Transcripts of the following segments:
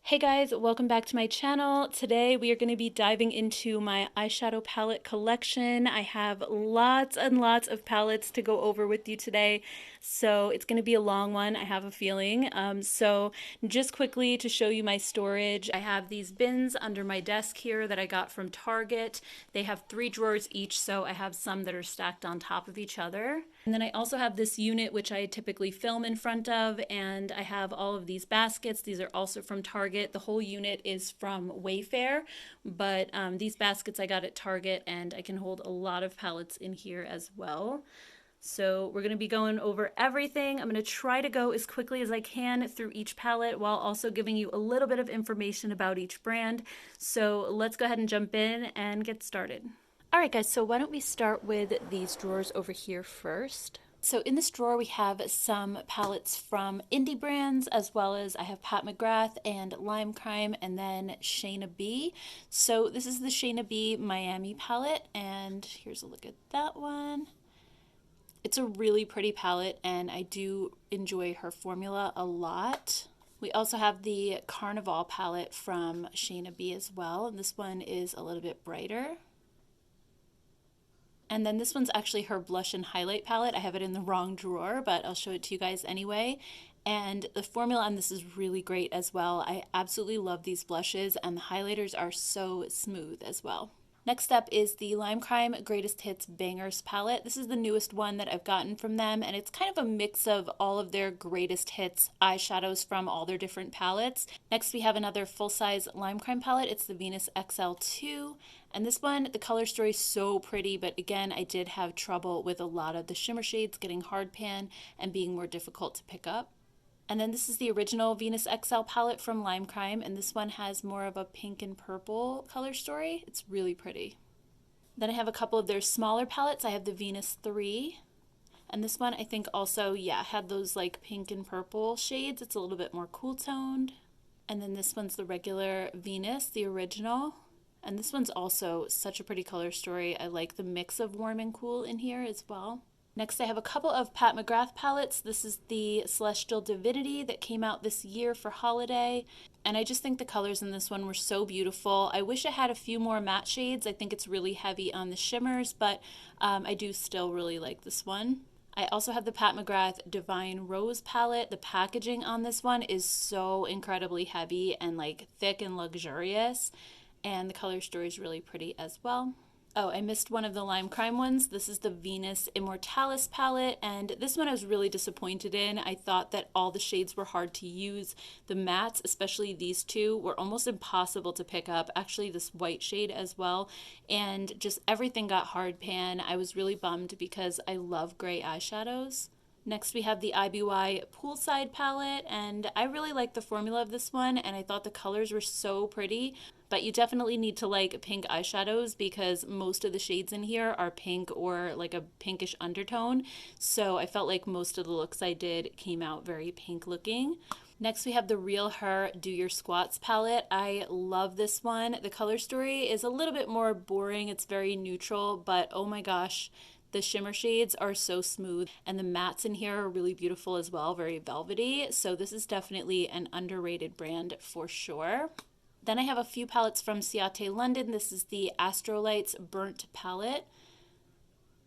Hey guys, welcome back to my channel. Today we are going to be diving into my eyeshadow palette collection. I have lots and lots of palettes to go over with you today, so it's going to be a long one, I have a feeling. So just quickly to show you my storage, I have these bins under my desk here that I got from Target. They have 3 drawers each, so I have some that are stacked on top of each other. And then I also have this unit which I typically film in front of, and I have all of these baskets. These are also from Target. The whole unit is from Wayfair, but these baskets I got at Target, and I can hold a lot of palettes in here as well. So we're going to be going over everything. I'm going to try to go as quickly as I can through each palette while also giving you a little bit of information about each brand. So let's go ahead and jump in and get started. Alright guys, so why don't we start with these drawers over here first. So in this drawer we have some palettes from indie brands, as well as I have Pat McGrath and Lime Crime, and then Shaina B. So this is the Shaina B Miami palette, and here's a look at that one. It's a really pretty palette, and I do enjoy her formula a lot. We also have the Carnival palette from Shaina B as well, and this one is a little bit brighter. And then this one's actually her blush and highlight palette. I have it in the wrong drawer, but I'll show it to you guys anyway. And the formula on this is really great as well. I absolutely love these blushes, and the highlighters are so smooth as well. Next up is the Lime Crime Greatest Hits Bangers palette. This is the newest one that I've gotten from them, and it's kind of a mix of all of their greatest hits eyeshadows from all their different palettes. Next we have another full-size Lime Crime palette. It's the Venus XL2, and this one, the color story is so pretty, but again, I did have trouble with a lot of the shimmer shades getting hard pan and being more difficult to pick up. And then this is the original Venus XL palette from Lime Crime, and this one has more of a pink and purple color story. It's really pretty. Then I have a couple of their smaller palettes. I have the Venus 3, and this one I think also, yeah, had those like pink and purple shades. It's a little bit more cool toned. And then this one's the regular Venus, the original. And this one's also such a pretty color story. I like the mix of warm and cool in here as well. Next I have a couple of Pat McGrath palettes. This is the Celestial Divinity that came out this year for holiday, and I just think the colors in this one were so beautiful. I wish I had a few more matte shades. I think it's really heavy on the shimmers, but I do still really like this one. I also have the Pat McGrath Divine Rose palette. The packaging on this one is so incredibly heavy and like thick and luxurious, and the color story is really pretty as well. Oh, I missed one of the Lime Crime ones. This is the Venus Immortalis palette, and this one I was really disappointed in. I thought that all the shades were hard to use. The mattes, especially these two, were almost impossible to pick up. Actually, this white shade as well, and just everything got hard pan. I was really bummed because I love gray eyeshadows. Next we have the IBY Poolside palette, and I really like the formula of this one, and I thought the colors were so pretty. But you definitely need to like pink eyeshadows because most of the shades in here are pink or like a pinkish undertone. So I felt like most of the looks I did came out very pink looking. Next we have the Real Her Do Your Squats palette. I love this one. The color story is a little bit more boring. It's very neutral, but oh my gosh, the shimmer shades are so smooth, and the mattes in here are really beautiful as well, very velvety. So this is definitely an underrated brand for sure. Then I have a few palettes from Ciate London. This is the Astrolights Burnt palette,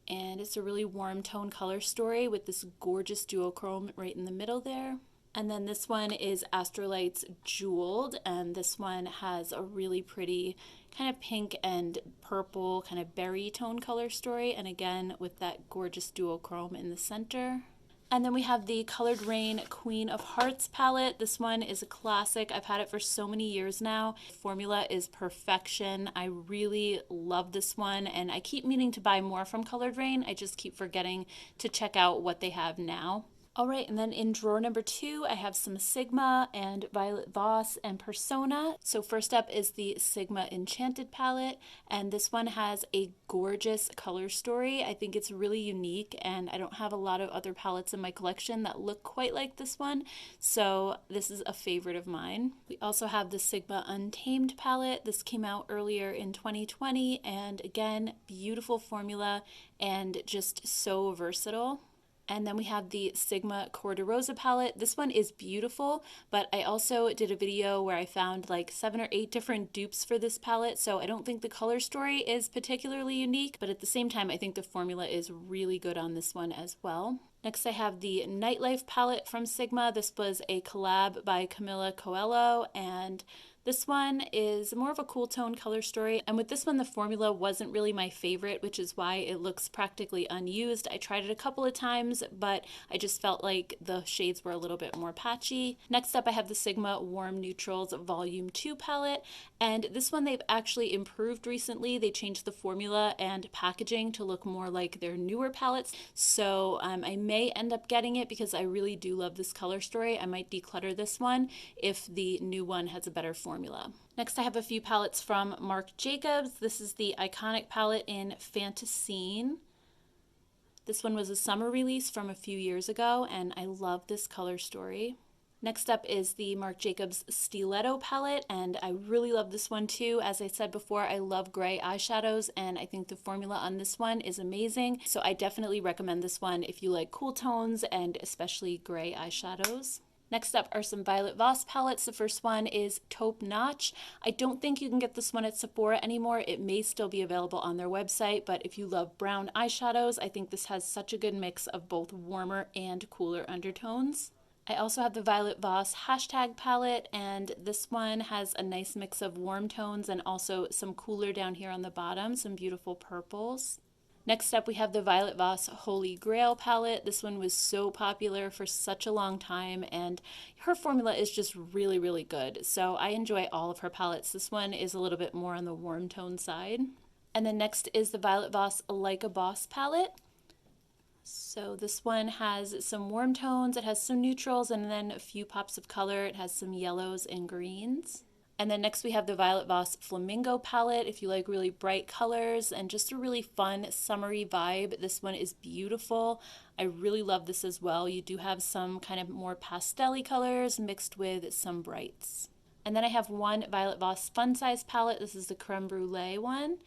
and it's a really warm tone color story with this gorgeous duochrome right in the middle there. And then this one is Astrolights Jeweled, and this one has a really pretty kind of pink and purple kind of berry tone color story, and again with that gorgeous duochrome in the center. And then we have the Colored Raine Queen of Hearts palette. This one is a classic. I've had it for so many years now. Formula is perfection. I really love this one, and I keep meaning to buy more from Colored Raine. I just keep forgetting to check out what they have now. All right, and then in drawer number 2, I have some Sigma and Violet Voss and Persona. So first up is the Sigma Enchanted palette, and this one has a gorgeous color story. I think it's really unique, and I don't have a lot of other palettes in my collection that look quite like this one, so this is a favorite of mine. We also have the Sigma Untamed palette. This came out earlier in 2020, and again, beautiful formula and just so versatile. And then we have the Sigma Cor de Rosa palette. This one is beautiful, but I also did a video where I found like 7 or 8 different dupes for this palette, so I don't think the color story is particularly unique, but at the same time, I think the formula is really good on this one as well. Next, I have the Nightlife palette from Sigma. This was a collab by Camila Coelho, and this one is more of a cool tone color story, and with this one the formula wasn't really my favorite, which is why it looks practically unused. I tried it a couple of times, but I just felt like the shades were a little bit more patchy. Next up I have the Sigma Warm Neutrals Volume 2 palette, and this one they've actually improved recently. They changed the formula and packaging to look more like their newer palettes, so I may end up getting it because I really do love this color story. I might declutter this one if the new one has a better formula. Next I have a few palettes from Marc Jacobs. This is the Iconic palette in Fantasine. This one was a summer release from a few years ago, and I love this color story. Next up is the Marc Jacobs Stiletto palette, and I really love this one too. As I said before, I love gray eyeshadows, and I think the formula on this one is amazing. So I definitely recommend this one if you like cool tones and especially gray eyeshadows. Next up are some Violet Voss palettes. The first one is Taupe Notch. I don't think you can get this one at Sephora anymore. It may still be available on their website, but if you love brown eyeshadows, I think this has such a good mix of both warmer and cooler undertones. I also have the Violet Voss Hashtag palette, and this one has a nice mix of warm tones and also some cooler down here on the bottom, some beautiful purples. Next up we have the Violet Voss Holy Grail palette. This one was so popular for such a long time, and her formula is just really, really good. So I enjoy all of her palettes. This one is a little bit more on the warm tone side. And then next is the Violet Voss Like a Boss palette. So this one has some warm tones, it has some neutrals, and then a few pops of color. It has some yellows and greens. And then next we have the Violet Voss Flamingo palette. If you like really bright colors and just a really fun summery vibe, this one is beautiful. I really love this as well. You do have some kind of more pastel-y colors mixed with some brights. And then I have one Violet Voss Fun Size palette. This is the Creme Brulee one,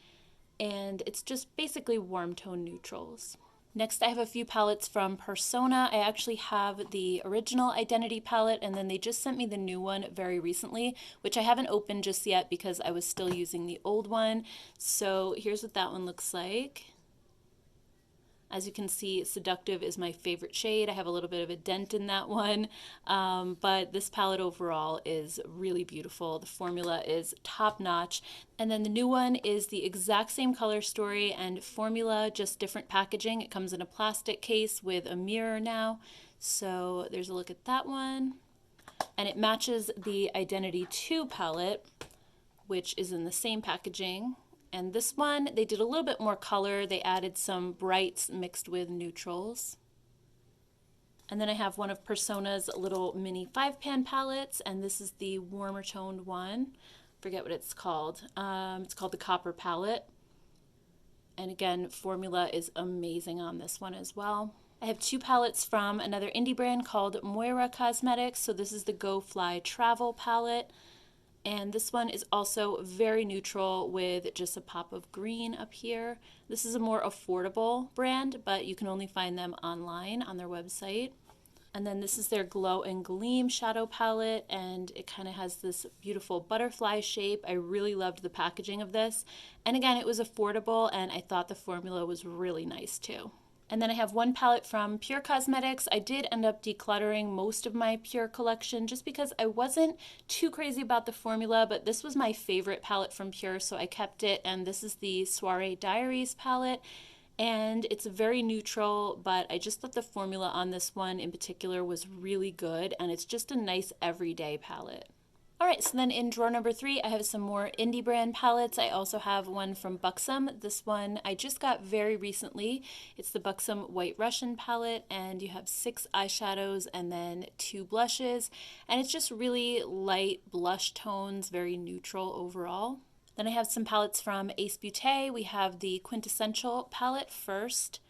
and it's just basically warm tone neutrals. Next I have a few palettes from Persona. I actually have the original Identity palette, and then they just sent me the new one very recently, which I haven't opened just yet because I was still using the old one. So here's what that one looks like. As you can see, Seductive is my favorite shade. I have a little bit of a dent in that one, but this palette overall is really beautiful. The formula is top notch. And then the new one is the exact same color story and formula, just different packaging. It comes in a plastic case with a mirror now. So there's a look at that one. And it matches the Identity 2 palette, which is in the same packaging. And this one, they did a little bit more color. They added some brights mixed with neutrals. And then I have one of Persona's little mini 5-pan palettes, and this is the warmer toned one. Forget what it's called. It's called the Copper palette. And again, formula is amazing on this one as well. I have two palettes from another indie brand called Moira Cosmetics. So this is the Go Fly Travel palette. And this one is also very neutral with just a pop of green up here. This is a more affordable brand, but you can only find them online on their website. And then this is their Glow and Gleam shadow palette, and it kind of has this beautiful butterfly shape. I really loved the packaging of this. And again, it was affordable, and I thought the formula was really nice too. And then I have one palette from Pure Cosmetics. I did end up decluttering most of my Pure collection just because I wasn't too crazy about the formula, but this was my favorite palette from Pure, so I kept it. And this is the Soiree Diaries palette, and it's very neutral, but I just thought the formula on this one in particular was really good, and it's just a nice everyday palette. Alright, so then in drawer number 3, I have some more indie brand palettes. I also have one from Buxom. This one I just got very recently. It's the Buxom White Russian palette, and you have 6 eyeshadows and then 2 blushes. And it's just really light blush tones, very neutral overall. Then I have some palettes from Ace Beaute. We have the Quintessential palette first.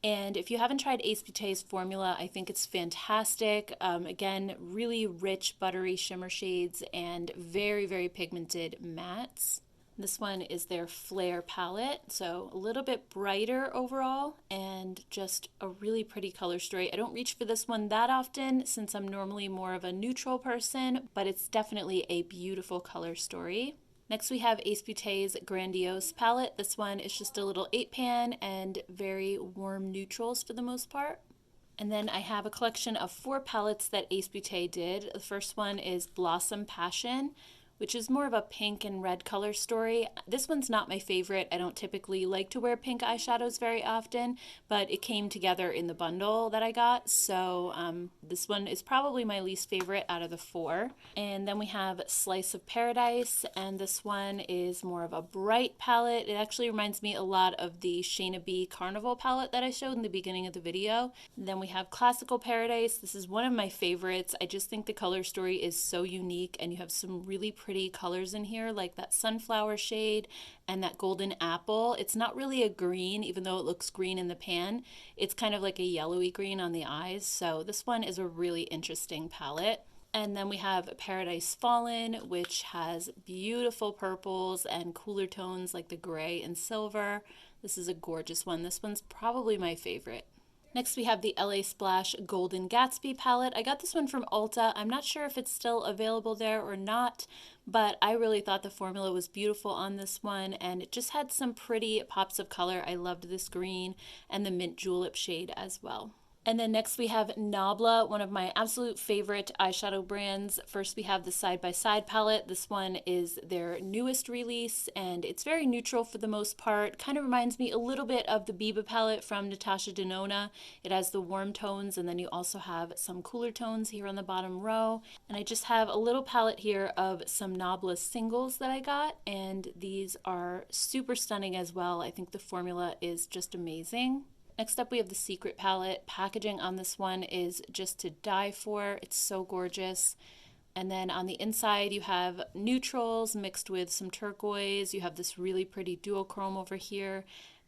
And if you haven't tried Ace Beaute's formula, I think it's fantastic. Again, really rich, buttery shimmer shades and very, very pigmented mattes. This one is their Flare palette, so a little bit brighter overall and just a really pretty color story. I don't reach for this one that often since I'm normally more of a neutral person, but it's definitely a beautiful color story. Next we have Ace Beauté's Grandiose palette. This one is just a little 8-pan and very warm neutrals for the most part. And then I have a collection of 4 palettes that Ace Beauté did. The first one is Blossom Passion, which is more of a pink and red color story. This one's not my favorite. I don't typically like to wear pink eyeshadows very often, but it came together in the bundle that I got, so this one is probably my least favorite out of the 4. And then we have Slice of Paradise, and this one is more of a bright palette. It actually reminds me a lot of the Shaina B Carnival palette that I showed in the beginning of the video. And then we have Classical Paradise. This is one of my favorites. I just think the color story is so unique, and you have some really pretty colors in here, like that sunflower shade and that golden apple. It's not really a green, even though it looks green in the pan. It's kind of like a yellowy green on the eyes. So this one is a really interesting palette. And then we have Paradise Fallen, which has beautiful purples and cooler tones like the gray and silver. This is a gorgeous one. This one's probably my favorite. Next we have the LA Splash Golden Gatsby palette. I got this one from Ulta. I'm not sure if it's still available there or not, but I really thought the formula was beautiful on this one, and it just had some pretty pops of color. I loved this green and the mint julep shade as well. And then next we have Nabla, one of my absolute favorite eyeshadow brands. First we have the Side by Side palette. This one is their newest release, and it's very neutral for the most part. Kind of reminds me a little bit of the Beaute palette from Natasha Denona. It has the warm tones, and then you also have some cooler tones here on the bottom row. And I just have a little palette here of some Nabla singles that I got, and these are super stunning as well. I think the formula is just amazing. Next up we have the Secret palette. Packaging on this one is just to die for. It's so gorgeous. And then on the inside you have neutrals mixed with some turquoise. You have this really pretty duochrome over here,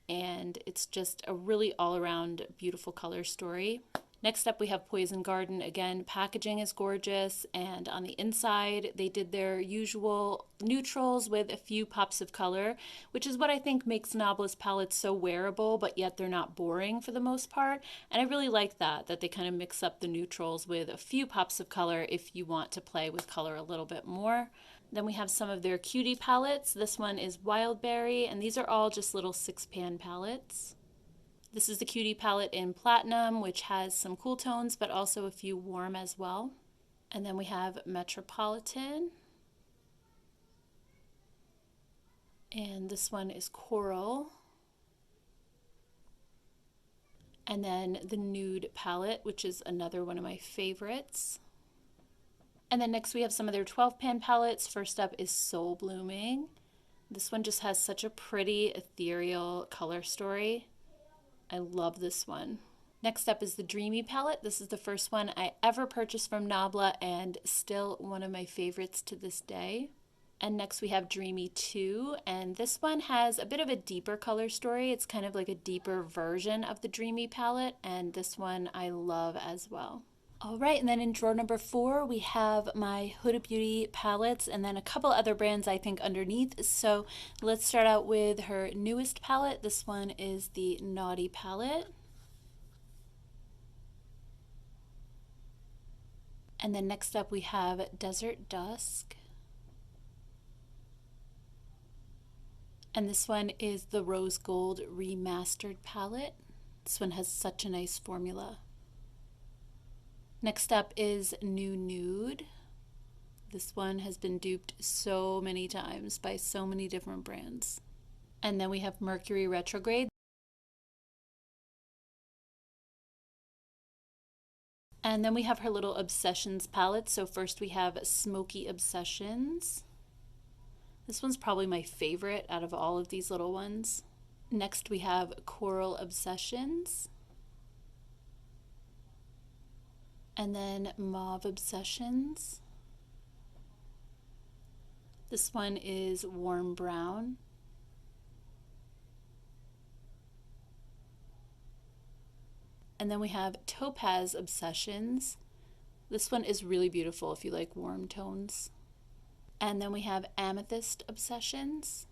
and it's just a really all-around beautiful color story. Next up we have Poison Garden. Again, packaging is gorgeous, and on the inside they did their usual neutrals with a few pops of color, which is what I think makes Nabla's palettes so wearable, but yet they're not boring for the most part. And I really like that they kind of mix up the neutrals with a few pops of color if you want to play with color a little bit more. Then we have some of their Cutie palettes. This one is Wildberry, and these are all just little 6-pan palettes. This is the Cutie palette in Platinum, which has some cool tones, but also a few warm as well. And then we have Metropolitan. And this one is Coral. And then the Nude palette, which is another one of my favorites. And then next we have some of their 12-pan palettes. First up is Soul Blooming. This one just has such a pretty ethereal color story. I love this one. Next up is the Dreamy palette. This is the first one I ever purchased from Nabla, and still one of my favorites to this day. And next we have Dreamy 2, and this one has a bit of a deeper color story. It's kind of like a deeper version of the Dreamy palette, and this one I love as well. All right, and then in drawer number 4, we have my Huda Beauty palettes, and then a couple other brands I think underneath. So let's start out with her newest palette. This one is the Naughty palette. And then next up we have Desert Dusk. And this one is the Rose Gold Remastered palette. This one has such a nice formula. Next up is New Nude. This one has been duped so many times by so many different brands. And then we have Mercury Retrograde. And then we have her little Obsessions palette. So first we have Smoky Obsessions. This one's probably my favorite out of all of these little ones. Next we have Coral Obsessions. And then Mauve Obsessions. This one is Warm Brown. And then we have Topaz Obsessions. This one is really beautiful if you like warm tones. And then we have Amethyst Obsessions.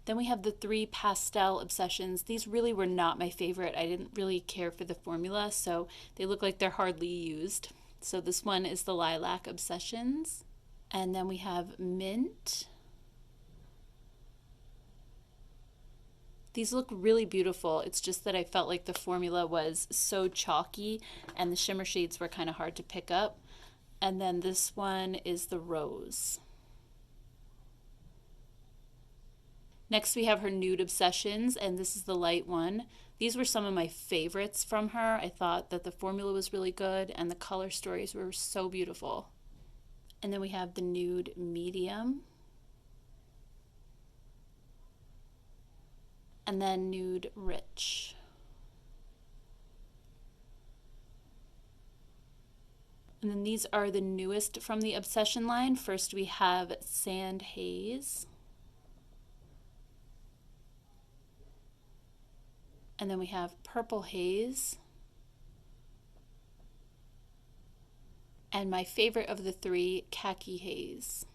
Then we have the 3 pastel obsessions. These really were not my favorite. I didn't really care for the formula, so they look like they're hardly used. So this one is the Lilac Obsessions. And then we have Mint. These look really beautiful. It's just that I felt like the formula was so chalky and the shimmer shades were kind of hard to pick up. And then this one is the Rose. Next we have her Nude Obsessions, and this is the light one. These were some of my favorites from her. I thought that the formula was really good and the color stories were so beautiful. And then we have the Nude Medium. And then Nude Rich. And then these are the newest from the Obsession line. First we have Sand Haze. And then we have Purple Haze. And my favorite of the 3, Khaki Haze.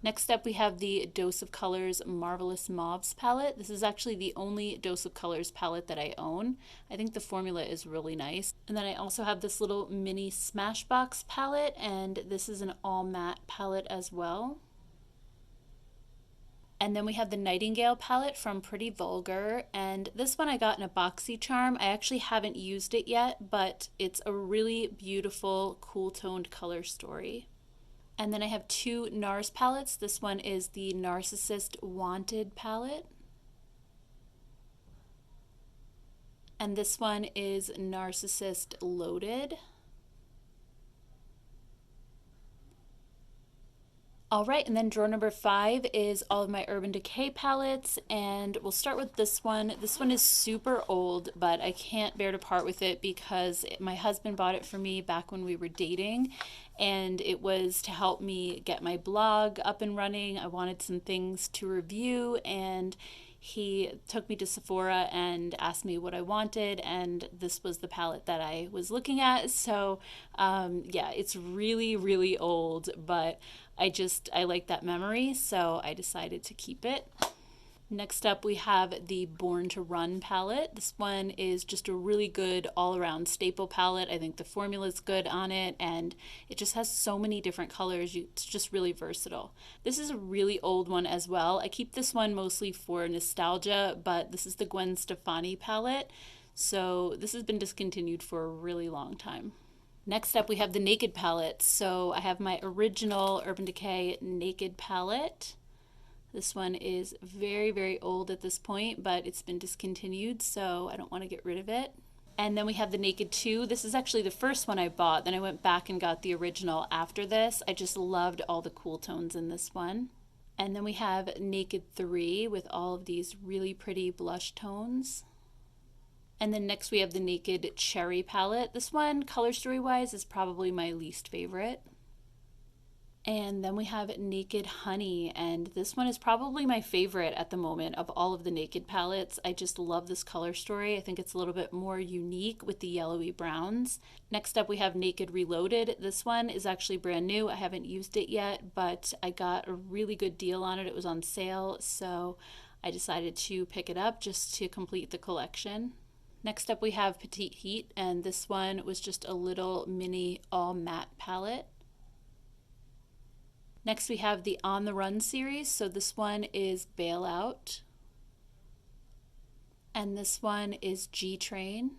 Next up we have the Dose of Colors Marvelous Mauves palette. This is actually the only Dose of Colors palette that I own. I think the formula is really nice. And then I also have this little mini Smashbox palette, and this is an all matte palette as well. And then we have the Nightingale palette from Pretty Vulgar, and this one I got in a BoxyCharm. I actually haven't used it yet, but it's a really beautiful, cool toned color story. And then I have 2 Nars palettes. This one is the Narcissist Wanted palette. And this one is Narcissist Loaded. All right, and then drawer number 5 is all of my Urban Decay palettes, and we'll start with this one. This one is super old, but I can't bear to part with it because my husband bought it for me back when we were dating, and it was to help me get my blog up and running. I wanted some things to review, and he took me to Sephora and asked me what I wanted, and this was the palette that I was looking at. So yeah, it's really, really old, but I like that memory, so I decided to keep it. Next up we have the Born to Run palette. This one is just a really good all-around staple palette. I think the formula is good on it, and it just has so many different colors. It's just really versatile. This is a really old one as well. I keep this one mostly for nostalgia, but this is the Gwen Stefani palette. So this has been discontinued for a really long time. Next up we have the Naked palette. So I have my original Urban Decay Naked palette. This one is very, very old at this point, but it's been discontinued, so I don't want to get rid of it. And then we have the Naked 2. This is actually the first one I bought. Then I went back and got the original after this. I just loved all the cool tones in this one. And then we have Naked 3 with all of these really pretty blush tones. And then next we have the Naked Cherry palette. This one, color story wise, is probably my least favorite. And then we have Naked Honey, and this one is probably my favorite at the moment of all of the Naked palettes. I just love this color story. I think it's a little bit more unique with the yellowy browns. Next up we have Naked Reloaded. This one is actually brand new. I haven't used it yet, but I got a really good deal on it. It was on sale, so I decided to pick it up just to complete the collection. Next up we have Petite Heat, and this one was just a little mini all matte palette. Next we have the On the Run series, so this one is Bailout. And this one is G-Train.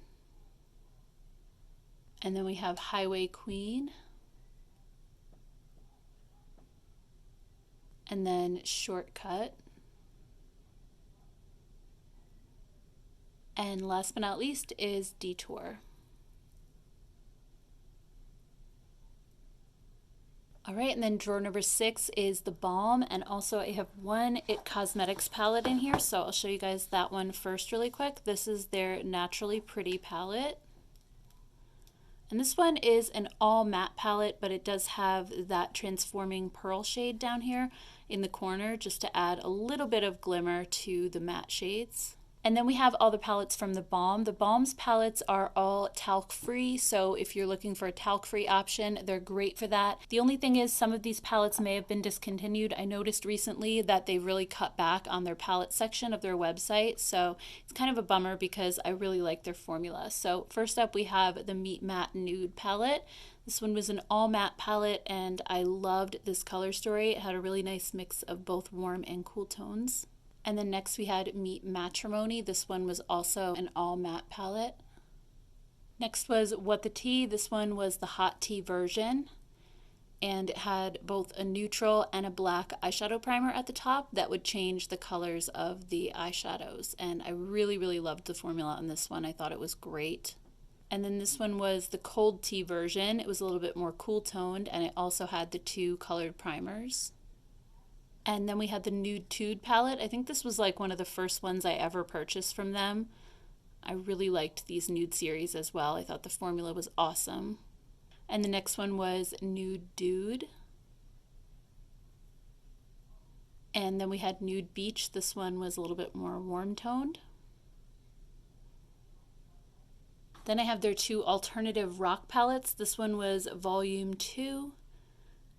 And then we have Highway Queen. And then Shortcut. And last but not least is Detour. All right, and then drawer number 6 is the Balm, and also I have one IT Cosmetics palette in here, so I'll show you guys that one first really quick. This is their Naturally Pretty palette. And this one is an all matte palette, but it does have that transforming pearl shade down here in the corner just to add a little bit of glimmer to the matte shades. And then we have all the palettes from the Balm. The Balm's palettes are all talc free, so if you're looking for a talc free option, they're great for that. The only thing is some of these palettes may have been discontinued. I noticed recently that they really cut back on their palette section of their website, so it's kind of a bummer because I really like their formula. So first up we have the Meet Matte Nude palette. This one was an all matte palette and I loved this color story. It had a really nice mix of both warm and cool tones. And then next we had Meet Matrimony. This one was also an all matte palette. Next was What the Tea. This one was the hot tea version. And it had both a neutral and a black eyeshadow primer at the top that would change the colors of the eyeshadows. And I really, really loved the formula on this one. I thought it was great. And then this one was the cold tea version. It was a little bit more cool toned and it also had the two colored primers. And then we had the Nude Tude palette. I think this was like one of the first ones I ever purchased from them. I really liked these nude series as well. I thought the formula was awesome. And the next one was Nude Dude. And then we had Nude Beach. This one was a little bit more warm toned. Then I have their two alternative rock palettes. This one was Volume 2.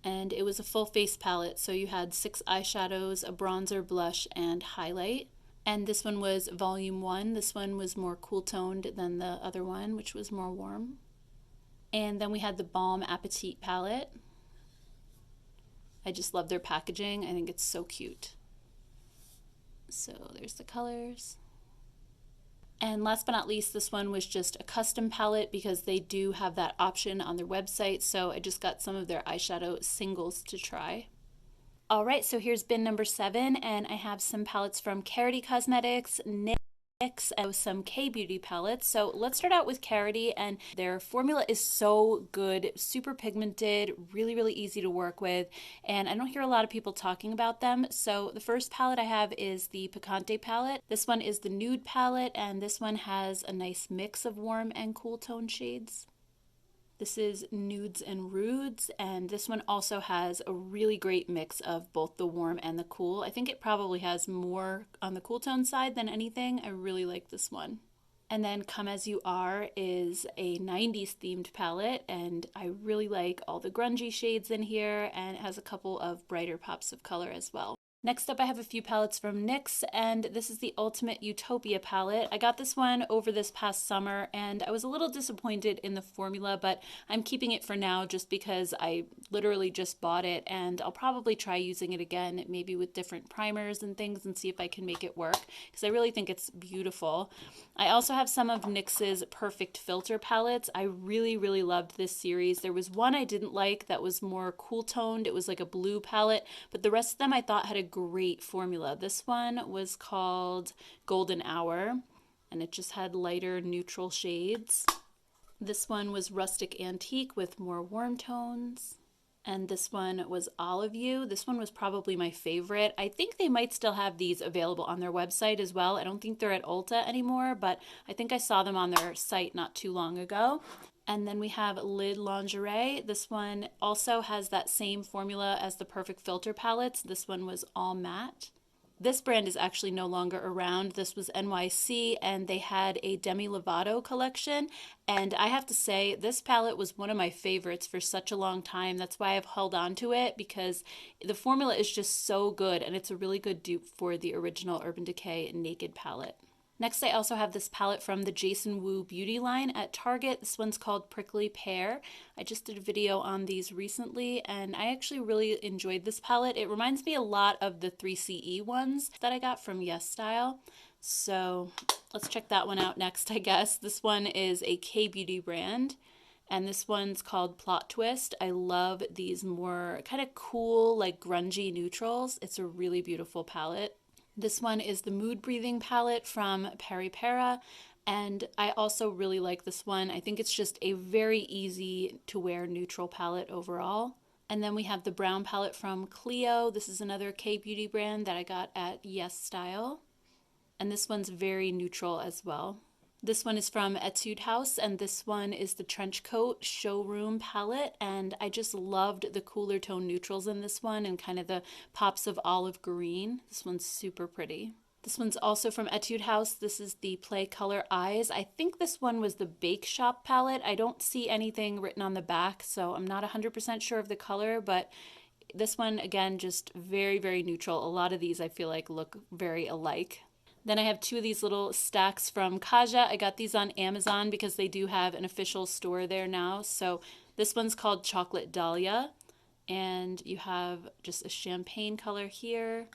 And it was a full face palette, so you had 6 eyeshadows, a bronzer, blush, and highlight. And this one was Volume 1. This one was more cool toned than the other one, which was more warm. And then we had the Balm Appetit palette. I just love their packaging. I think it's so cute. So there's the colors. And last but not least, this one was just a custom palette because they do have that option on their website. So I just got some of their eyeshadow singles to try. All right, so here's bin number 7, and I have some palettes from Karity Cosmetics, NYX, and some K-Beauty palettes. So let's start out with Karity, and their formula is so good, super pigmented, really, really easy to work with, and I don't hear a lot of people talking about them. So the first palette I have is the Picante palette. This one is the Nude palette, and this one has a nice mix of warm and cool tone shades. This is Nudes and Rudes, and this one also has a really great mix of both the warm and the cool. I think it probably has more on the cool tone side than anything. I really like this one. And then Come As You Are is a 90s themed palette, and I really like all the grungy shades in here, and it has a couple of brighter pops of color as well. Next up, I have a few palettes from NYX, and this is the Ultimate Utopia palette. I got this one over this past summer, and I was a little disappointed in the formula, but I'm keeping it for now just because I literally just bought it, and I'll probably try using it again, maybe with different primers and things, and see if I can make it work, because I really think it's beautiful. I also have some of NYX's Perfect Filter palettes. I really, really loved this series. There was one I didn't like that was more cool toned. It was like a blue palette, but the rest of them I thought had a great formula. This one was called Golden Hour, and it just had lighter neutral shades. This one was Rustic Antique with more warm tones. And this one was Olive You. This one was probably my favorite. I think they might still have these available on their website as well. I don't think they're at Ulta anymore, but I think I saw them on their site not too long ago. And then we have Lid Lingerie. This one also has that same formula as the Perfect Filter palettes. This one was all matte. This brand is actually no longer around. This was NYC, and they had a Demi Lovato collection. And I have to say, this palette was one of my favorites for such a long time. That's why I've held on to it, because the formula is just so good, and it's a really good dupe for the original Urban Decay Naked palette. Next, I also have this palette from the Jason Wu beauty line at Target. This one's called Prickly Pear. I just did a video on these recently, and I actually really enjoyed this palette. It reminds me a lot of the 3CE ones that I got from YesStyle. So let's check that one out next, I guess. This one is a K-Beauty brand, and this one's called Plot Twist. I love these more kind of cool, like grungy neutrals. It's a really beautiful palette. This one is the Mood Breathing palette from Peripera, and I also really like this one. I think it's just a very easy to wear neutral palette overall. And then we have the brown palette from Clio. This is another K-Beauty brand that I got at YesStyle, and this one's very neutral as well. This one is from Etude House, and this one is the Trench Coat Showroom palette, and I just loved the cooler tone neutrals in this one and kind of the pops of olive green. This one's super pretty. This one's also from Etude House. This is the Play Color Eyes. I think this one was the Bake Shop palette. I don't see anything written on the back, so I'm not 100% sure of the color, but this one, again, just very, very neutral. A lot of these I feel like look very alike. Then I have two of these little stacks from Kaja. I got these on Amazon because they do have an official store there now. So this one's called Chocolate Dahlia, and you have just a champagne color here.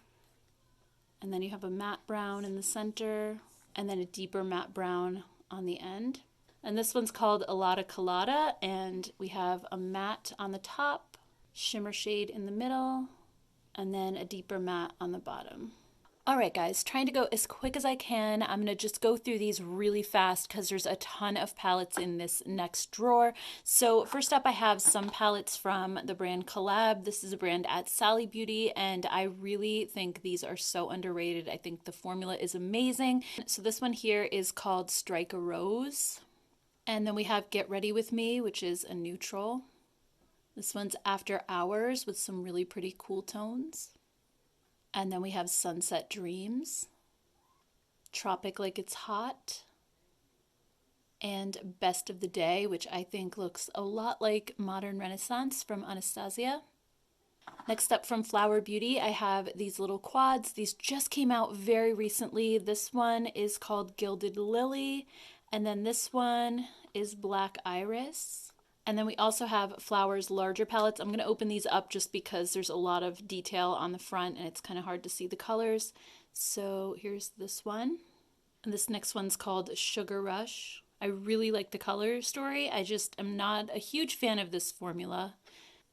And then you have a matte brown in the center, and then a deeper matte brown on the end. And this one's called Alada Colada, and we have a matte on the top, shimmer shade in the middle, and then a deeper matte on the bottom. All right, guys, trying to go as quick as I can. I'm going to just go through these really fast because there's a ton of palettes in this next drawer. So first up, I have some palettes from the brand Collab. This is a brand at Sally Beauty, and I really think these are so underrated. I think the formula is amazing. So this one here is called Strike a Rose. And then we have Get Ready With Me, which is a neutral. This one's After Hours with some really pretty cool tones. And then we have Sunset Dreams, Tropic Like It's Hot, and Best of the Day, which I think looks a lot like Modern Renaissance from Anastasia. Next up from Flower Beauty, I have these little quads. These just came out very recently. This one is called Gilded Lily, and then this one is Black Iris. And then we also have Flowers larger palettes. I'm going to open these up just because there's a lot of detail on the front and it's kind of hard to see the colors. So here's this one. And this next one's called Sugar Rush. I really like the color story. I just am not a huge fan of this formula.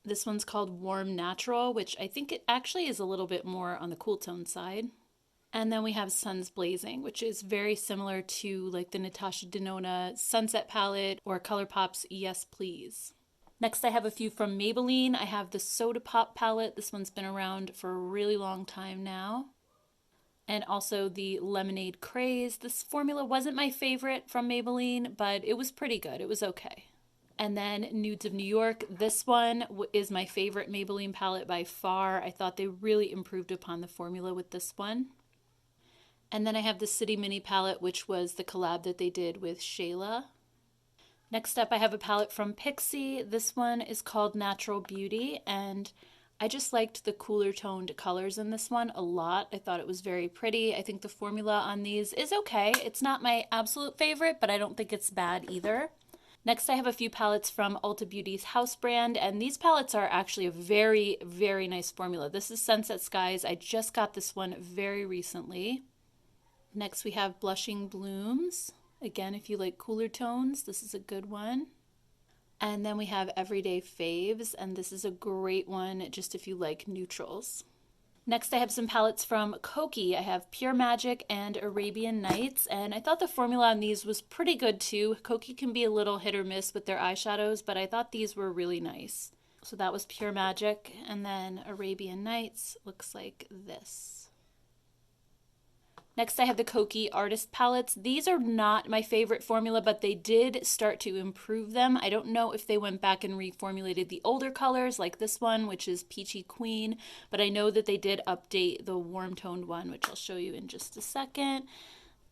This one's called Warm Natural, which I think it actually is a little bit more on the cool tone side. And then we have Suns Blazing, which is very similar to like the Natasha Denona Sunset palette or ColourPop's Yes Please. Next, I have a few from Maybelline. I have the Soda Pop palette. This one's been around for a really long time now. And also the Lemonade Craze. This formula wasn't my favorite from Maybelline, but it was pretty good. It was okay. And then Nudes of New York. This one is my favorite Maybelline palette by far. I thought they really improved upon the formula with this one. And then I have the City Mini palette, which was the collab that they did with Shayla. Next up, I have a palette from Pixie. This one is called Natural Beauty, and I just liked the cooler toned colors in this one a lot. I thought it was very pretty. I think the formula on these is okay. It's not my absolute favorite, but I don't think it's bad either. Next, I have a few palettes from Ulta Beauty's house brand, and these palettes are actually a very, very nice formula. This is Sunset Skies. I just got this one very recently. Next, we have Blushing Blooms. Again, if you like cooler tones, this is a good one. And then we have Everyday Faves, and this is a great one just if you like neutrals. Next, I have some palettes from Koki. I have Pure Magic and Arabian Nights, and I thought the formula on these was pretty good too. Koki can be a little hit or miss with their eyeshadows, but I thought these were really nice. So that was Pure Magic, and then Arabian Nights looks like this. Next, I have the Koki Artist Palettes. These are not my favorite formula, but they did start to improve them. I don't know if they went back and reformulated the older colors like this one, which is Peachy Queen, but I know that they did update the warm toned one, which I'll show you in just a second.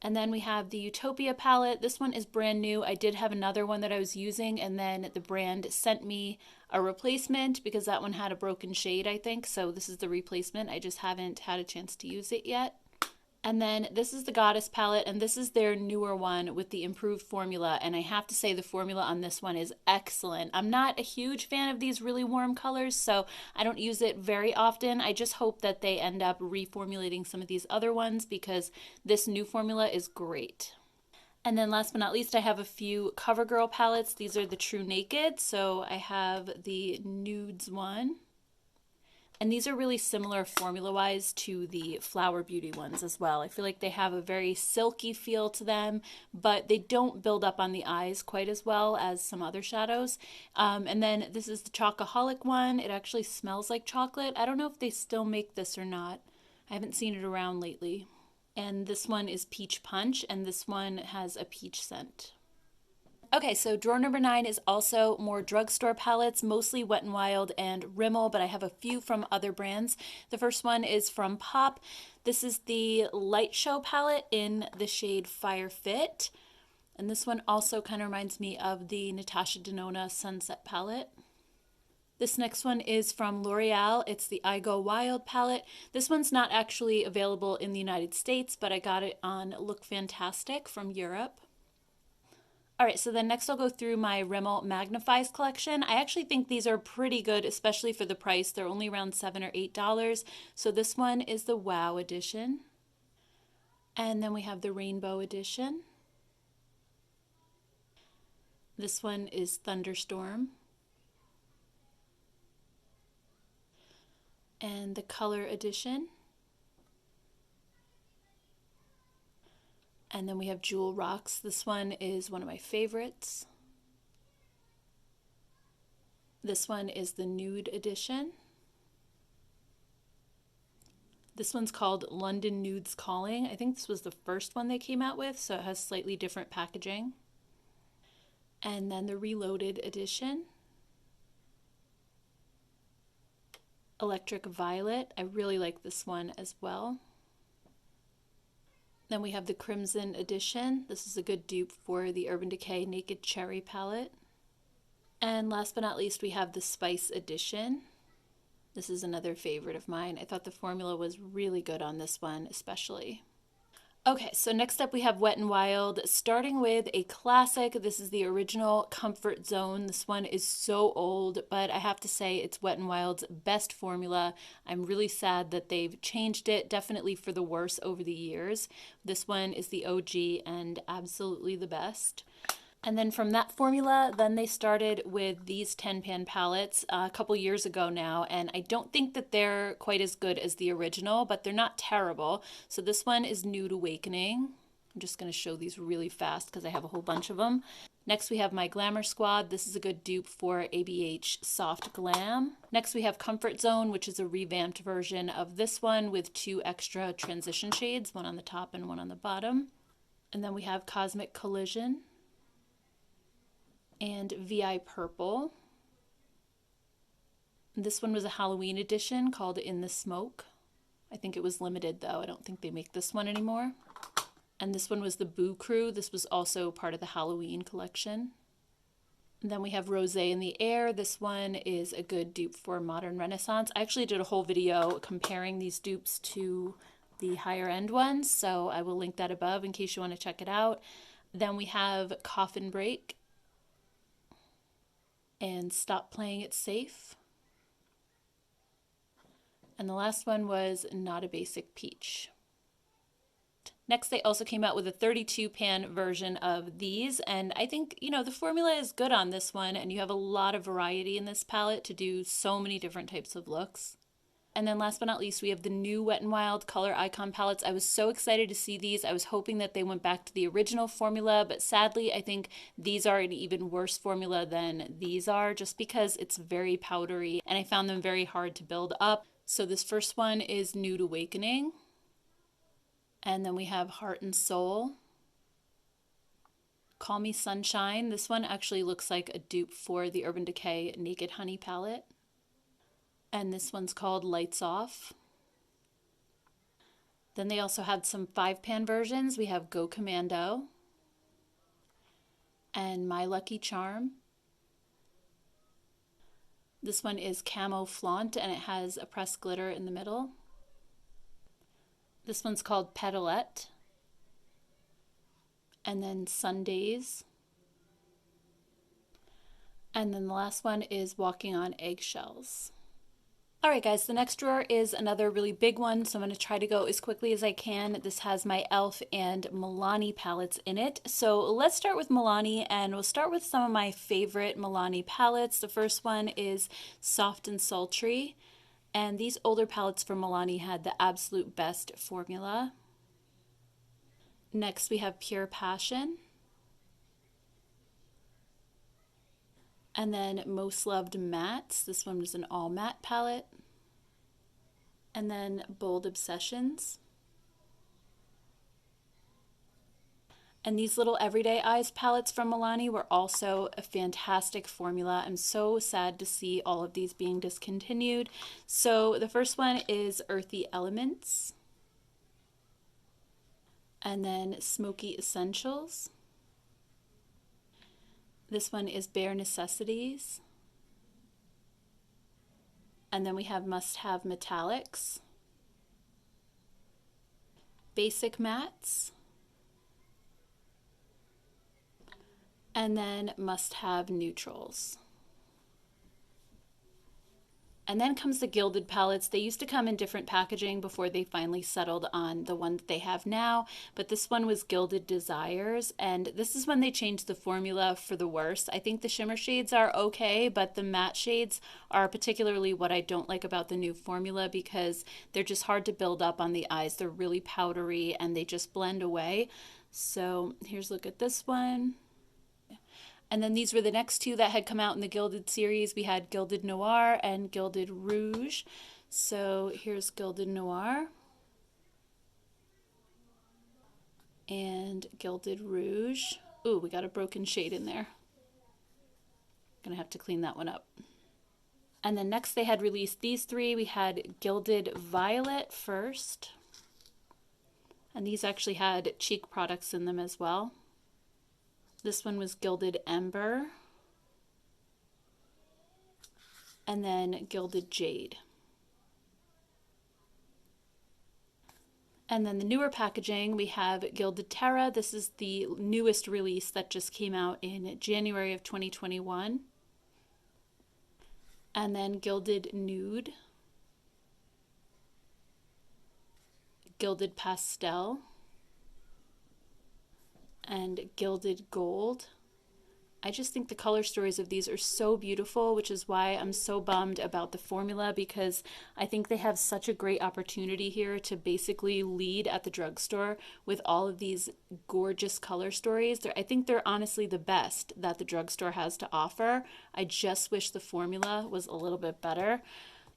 And then we have the Utopia palette. This one is brand new. I did have another one that I was using, and then the brand sent me a replacement because that one had a broken shade, I think. So this is the replacement. I just haven't had a chance to use it yet. And then this is the Goddess palette, and this is their newer one with the improved formula, and I have to say the formula on this one is excellent. I'm not a huge fan of these really warm colors, so I don't use it very often. I just hope that they end up reformulating some of these other ones because this new formula is great. And then last but not least, I have a few CoverGirl palettes. These are the True Naked, so I have the Nudes one. And these are really similar formula-wise to the Flower Beauty ones as well. I feel like they have a very silky feel to them, but they don't build up on the eyes quite as well as some other shadows. And then this is the Chocoholic one. It actually smells like chocolate. I don't know if they still make this or not. I haven't seen it around lately. And this one is Peach Punch, and this one has a peach scent. Okay, so drawer number 9 is also more drugstore palettes, mostly Wet n Wild and Rimmel, but I have a few from other brands. The first one is from Pop. This is the Light Show palette in the shade Fire Fit. And this one also kind of reminds me of the Natasha Denona Sunset palette. This next one is from L'Oreal. It's the I Go Wild palette. This one's not actually available in the United States, but I got it on Look Fantastic from Europe. All right, so then next I'll go through my Rimmel Magnifies collection. I actually think these are pretty good, especially for the price. They're only around $7 or $8. So this one is the Wow edition. And then we have the Rainbow edition. This one is Thunderstorm. And the Color edition. And then we have Jewel Rocks. This one is one of my favorites. This one is the Nude edition. This one's called London Nudes Calling. I think this was the first one they came out with, so it has slightly different packaging. And then the Reloaded edition. Electric Violet. I really like this one as well. Then we have the Crimson edition. This is a good dupe for the Urban Decay Naked Cherry palette. And last but not least, we have the Spice edition. This is another favorite of mine. I thought the formula was really good on this one, especially. Okay, so next up we have Wet n Wild, starting with a classic. This is the original Comfort Zone. This one is so old, but I have to say it's Wet n Wild's best formula. I'm really sad that they've changed it, definitely for the worse over the years. This one is the OG and absolutely the best. And then from that formula, then they started with these 10-pan palettes a couple years ago now, and I don't think that they're quite as good as the original, but they're not terrible. So this one is Nude Awakening. I'm just going to show these really fast because I have a whole bunch of them. Next we have my Glamour Squad. This is a good dupe for ABH Soft Glam. Next we have Comfort Zone, which is a revamped version of this one with 2 extra transition shades, one on the top and one on the bottom. And then we have Cosmic Collision and VI Purple. This one was a Halloween edition called In the Smoke. I think it was limited though. I don't think they make this one anymore. And this one was the Boo Crew. This was also part of the Halloween collection. And then we have Rosé in the Air. This one is a good dupe for Modern Renaissance. I actually did a whole video comparing these dupes to the higher end ones, so I will link that above in case you want to check it out. Then we have Coffin Break and Stop Playing It Safe. And the last one was Not a Basic Peach. Next, they also came out with a 32-pan version of these, and I think, you know, the formula is good on this one, and you have a lot of variety in this palette to do so many different types of looks. And then last but not least, we have the new Wet n Wild Color Icon palettes. I was so excited to see these. I was hoping that they went back to the original formula, but sadly, I think these are an even worse formula than these are, just because it's very powdery, and I found them very hard to build up. So this first one is Nude Awakening. And then we have Heart and Soul. Call Me Sunshine. This one actually looks like a dupe for the Urban Decay Naked Honey palette. And this one's called Lights Off. Then they also had some 5-pan versions. We have Go Commando and My Lucky Charm. This one is Camo Flaunt, and it has a pressed glitter in the middle. This one's called Petalette. And then Sundays. And then the last one is Walking on Eggshells. All right, guys, the next drawer is another really big one, so I'm going to try to go as quickly as I can. This has my e.l.f. and Milani palettes in it. So let's start with Milani, and we'll start with some of my favorite Milani palettes. The first one is Soft and Sultry, and these older palettes from Milani had the absolute best formula. Next, we have Pure Passion. And then Most Loved Mattes. This one was an all matte palette. And then Bold Obsessions. And these little Everyday Eyes palettes from Milani were also a fantastic formula. I'm so sad to see all of these being discontinued. So the first one is Earthy Elements. And then Smoky Essentials. This one is Bare Necessities. And then we have Must Have Metallics. Basic Mattes. And then Must Have Neutrals. And then comes the Gilded palettes. They used to come in different packaging before they finally settled on the one that they have now, but this one was Gilded Desires, and this is when they changed the formula for the worse. I think the shimmer shades are okay, but the matte shades are particularly what I don't like about the new formula because they're just hard to build up on the eyes. They're really powdery and they just blend away. So here's a look at this one. And then these were the next two that had come out in the Gilded series. We had Gilded Noir and Gilded Rouge. So here's Gilded Noir and Gilded Rouge. Ooh, we got a broken shade in there. Gonna have to clean that one up. And then next they had released these three. We had Gilded Violet first. And these actually had cheek products in them as well. This one was Gilded Ember, and then Gilded Jade. And then the newer packaging, we have Gilded Terra. This is the newest release that just came out in January of 2021. And then Gilded Nude, Gilded Pastel, and Gilded Gold. I just think the color stories of these are so beautiful, which is why I'm so bummed about the formula, because I think they have such a great opportunity here to basically lead at the drugstore with all of these gorgeous color stories. I think they're honestly the best that the drugstore has to offer. I just wish the formula was a little bit better.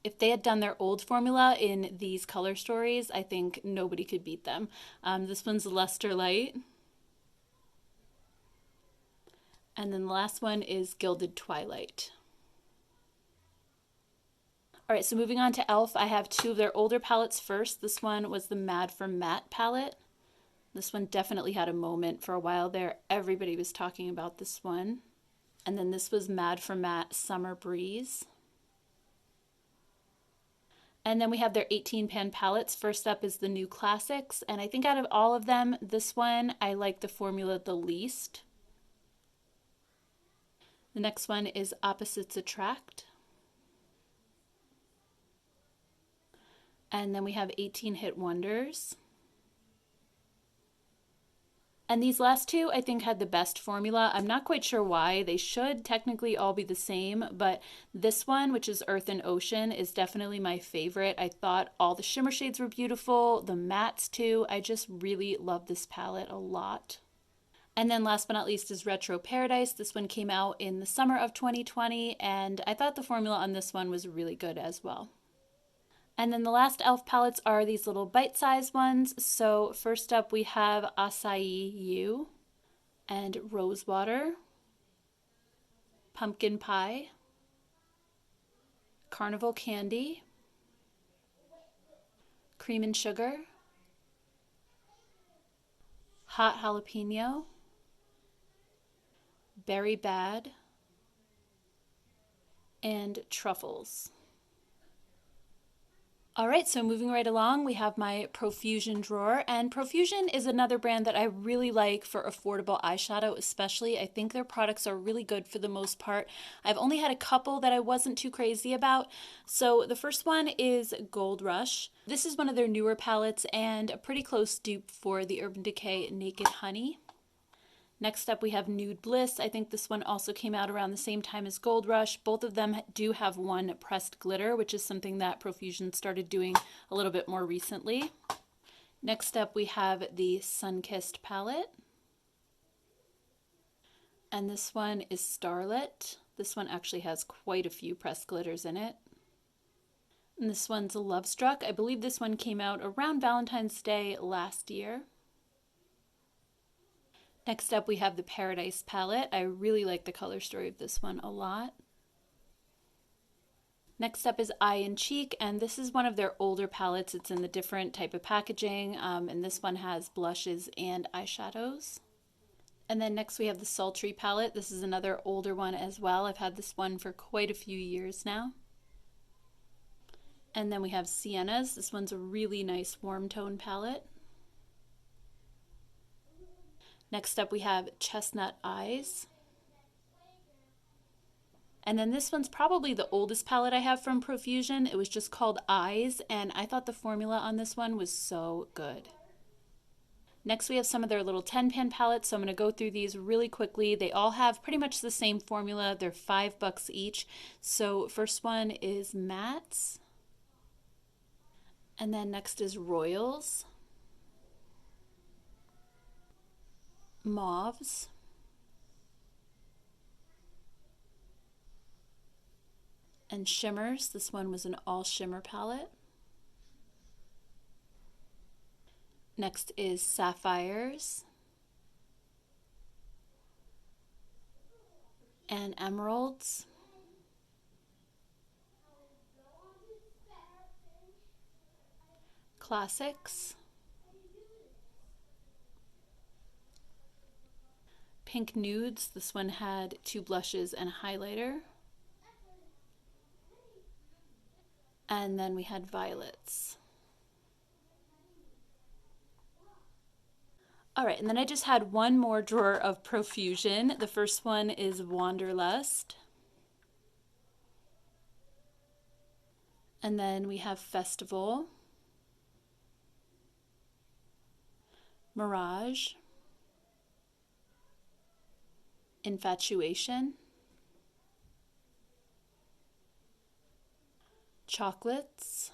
If they had done their old formula in these color stories, I think nobody could beat them. This one's Luster Light. And then the last one is Gilded Twilight. All right, so moving on to e.l.f., I have two of their older palettes first. This one was the Mad for Matte palette. This one definitely had a moment for a while there. Everybody was talking about this one. And then this was Mad for Matte Summer Breeze. And then we have their 18-pan palettes. First up is the New Classics. And I think out of all of them, this one, I like the formula the least. The next one is Opposites Attract. And then we have 18 Hit Wonders. And these last two, I think, had the best formula. I'm not quite sure why. They should technically all be the same, but this one, which is Earth and Ocean, is definitely my favorite. I thought all the shimmer shades were beautiful, the mattes too. I just really love this palette a lot. And then last but not least is Retro Paradise. This one came out in the summer of 2020, and I thought the formula on this one was really good as well. And then the last e.l.f. palettes are these little bite-sized ones. So first up we have Acai You and Rosewater, Pumpkin Pie, Carnival Candy, Cream and Sugar, Hot Jalapeno, Berry Bad, and Truffles. All right, so moving right along, we have my Profusion drawer, and Profusion is another brand that I really like for affordable eyeshadow, especially. I think their products are really good for the most part. I've only had a couple that I wasn't too crazy about. So the first one is Gold Rush. This is one of their newer palettes and a pretty close dupe for the Urban Decay Naked Honey. Next up we have Nude Bliss. I think this one also came out around the same time as Gold Rush. Both of them do have one pressed glitter, which is something that Profusion started doing a little bit more recently. Next up we have the Sunkissed palette. And this one is Starlit. This one actually has quite a few pressed glitters in it. And this one's Love Struck. I believe this one came out around Valentine's Day last year. Next up we have the Paradise palette. I really like the color story of this one a lot. Next up is Eye and Cheek, and this is one of their older palettes. It's in the different type of packaging, and this one has blushes and eyeshadows. And then next we have the Sultry palette. This is another older one as well. I've had this one for quite a few years now. And then we have Siennas. This one's a really nice warm tone palette. Next up we have Chestnut Eyes. And then this one's probably the oldest palette I have from Profusion. It was just called Eyes, and I thought the formula on this one was so good. Next we have some of their little 10-pan palettes, so I'm going to go through these really quickly. They all have pretty much the same formula. They're $5 each. So first one is Mattes. And then next is Royals. Mauves. And Shimmers. This one was an all shimmer palette. Next is Sapphires and Emeralds. Classics. Pink Nudes. This one had 2 blushes and a highlighter. And then we had Violets. All right, and then I just had one more drawer of Profusion. The first one is Wanderlust. And then we have Festival, Mirage, Infatuation, Chocolates,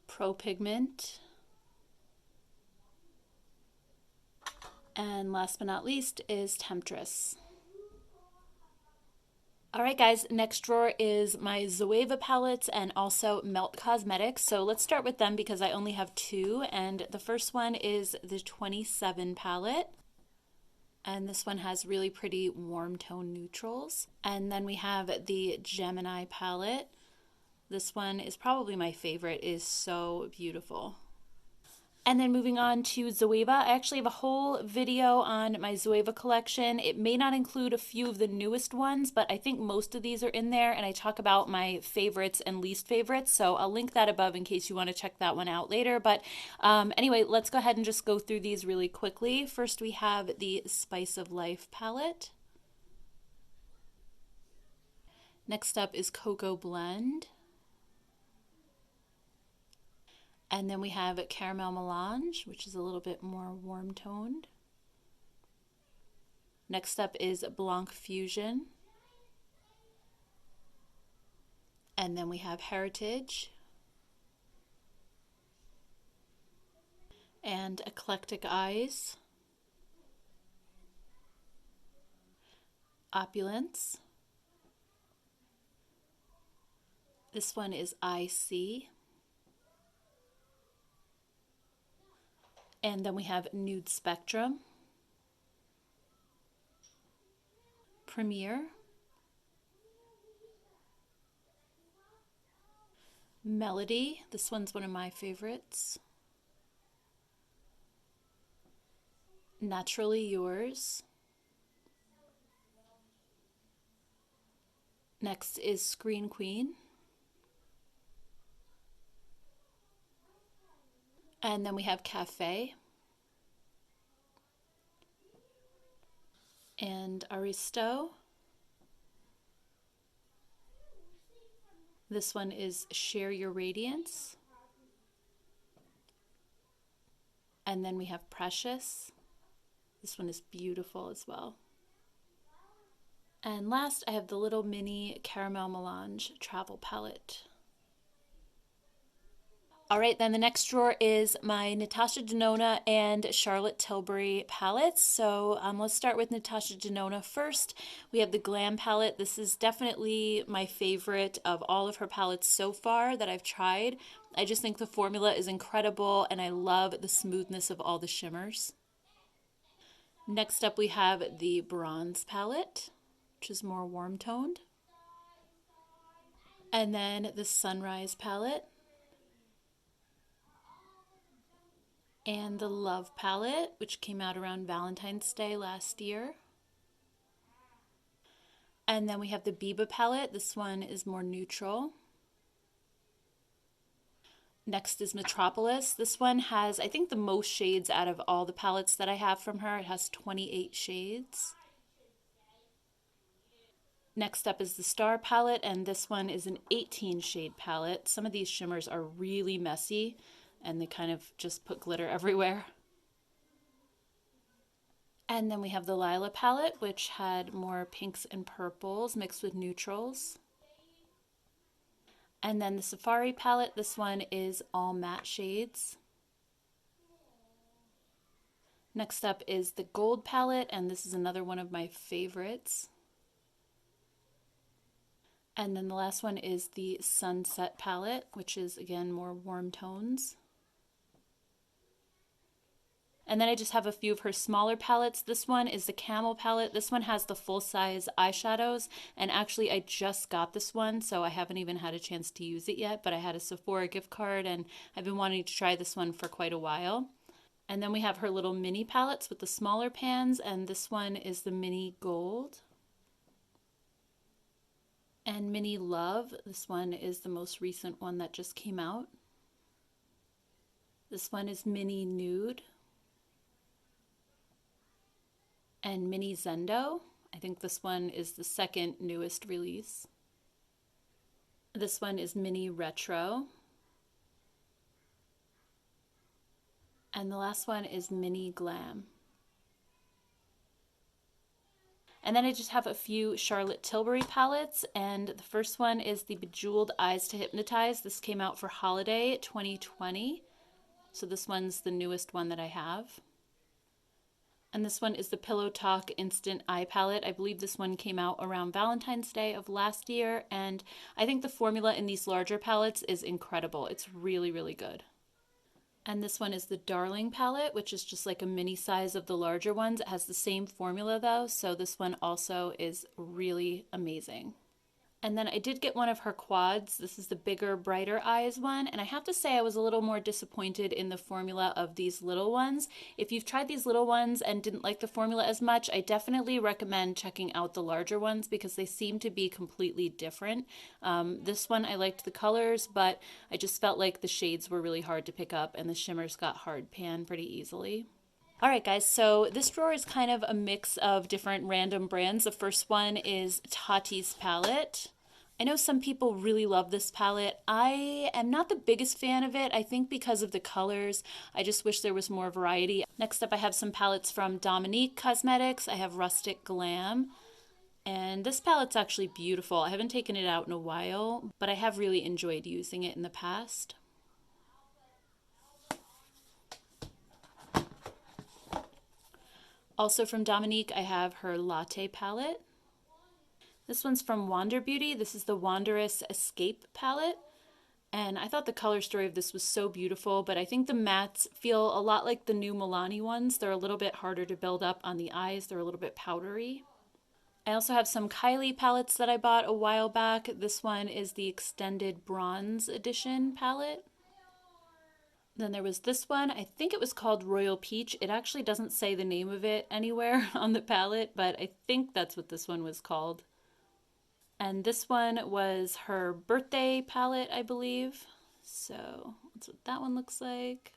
Pro Pigment, and last but not least is Temptress. Alright guys, next drawer is my Zoeva palettes and also Melt Cosmetics. So let's start with them because I only have 2, and the first one is the 27 palette. And this one has really pretty warm tone neutrals. And then we have the Gemini palette. This one is probably my favorite. It is so beautiful. And then moving on to Zoeva, I actually have a whole video on my Zoeva collection. It may not include a few of the newest ones, but I think most of these are in there, and I talk about my favorites and least favorites, so I'll link that above in case you want to check that one out later. But anyway, let's go ahead and just go through these really quickly. First we have the Spice of Life palette. Next up is Cocoa Blend. And then we have Caramel Melange, which is a little bit more warm toned. Next up is Blanc Fusion. And then we have Heritage. And Eclectic Eyes. Opulence. This one is IC. And then we have Nude Spectrum, Premiere, Melody. This one's one of my favorites. Naturally Yours. Next is Screen Queen. And then we have Cafe and Aristo. This one is Share Your Radiance. And then we have Precious. This one is beautiful as well. And last, I have the little mini Caramel Melange travel palette. All right, then the next drawer is my Natasha Denona and Charlotte Tilbury palettes. So let's start with Natasha Denona first. We have the Glam palette. This is definitely my favorite of all of her palettes so far that I've tried. I just think the formula is incredible and I love the smoothness of all the shimmers. Next up we have the Bronze palette, which is more warm toned. And then the Sunrise palette. And the Love palette, which came out around Valentine's Day last year. And then we have the Biba palette. This one is more neutral. Next is Metropolis. This one has, I think, the most shades out of all the palettes that I have from her. It has 28 shades. Next up is the Star palette, and this one is an 18 shade palette. Some of these shimmers are really messy, and they kind of just put glitter everywhere. And then we have the Lila palette, which had more pinks and purples mixed with neutrals. And then the Safari palette, this one is all matte shades. Next up is the Gold palette, and this is another one of my favorites. And then the last one is the Sunset palette, which is again more warm tones. And then I just have a few of her smaller palettes. This one is the Camel palette. This one has the full-size eyeshadows, and actually I just got this one, so I haven't even had a chance to use it yet, but I had a Sephora gift card and I've been wanting to try this one for quite a while. And then we have her little mini palettes with the smaller pans, and this one is the Mini Gold. And Mini Love, this one is the most recent one that just came out. This one is Mini Nude. And Mini Zendo. I think this one is the second newest release. This one is Mini Retro. And the last one is Mini Glam. And then I just have a few Charlotte Tilbury palettes, and the first one is the Bejeweled Eyes to Hypnotize. This came out for holiday 2020. So this one's the newest one that I have. And this one is the Pillow Talk Instant Eye Palette. I believe this one came out around Valentine's Day of last year, and I think the formula in these larger palettes is incredible. It's really, really good. And this one is the Darling palette, which is just like a mini size of the larger ones. It has the same formula though, so this one also is really amazing. And then I did get one of her quads. This is the bigger, brighter eyes one. And I have to say I was a little more disappointed in the formula of these little ones. If you've tried these little ones and didn't like the formula as much, I definitely recommend checking out the larger ones because they seem to be completely different. This one I liked the colors, but I just felt like the shades were really hard to pick up and the shimmers got hard pan pretty easily. Alright guys, so this drawer is kind of a mix of different random brands. The first one is Tati's palette. I know some people really love this palette. I am not the biggest fan of it, I think because of the colors. I just wish there was more variety. Next up I have some palettes from Dominique Cosmetics. I have Rustic Glam. And this palette's actually beautiful. I haven't taken it out in a while, but I have really enjoyed using it in the past. Also from Dominique, I have her Latte palette. This one's from Wander Beauty. This is the Wanderous Escape palette. And I thought the color story of this was so beautiful, but I think the mattes feel a lot like the new Milani ones. They're a little bit harder to build up on the eyes. They're a little bit powdery. I also have some Kylie palettes that I bought a while back. This one is the Extended Bronze Edition palette. Then there was this one. I think it was called Royal Peach. It actually doesn't say the name of it anywhere on the palette, but I think that's what this one was called. And this one was her birthday palette, I believe. So that's what that one looks like.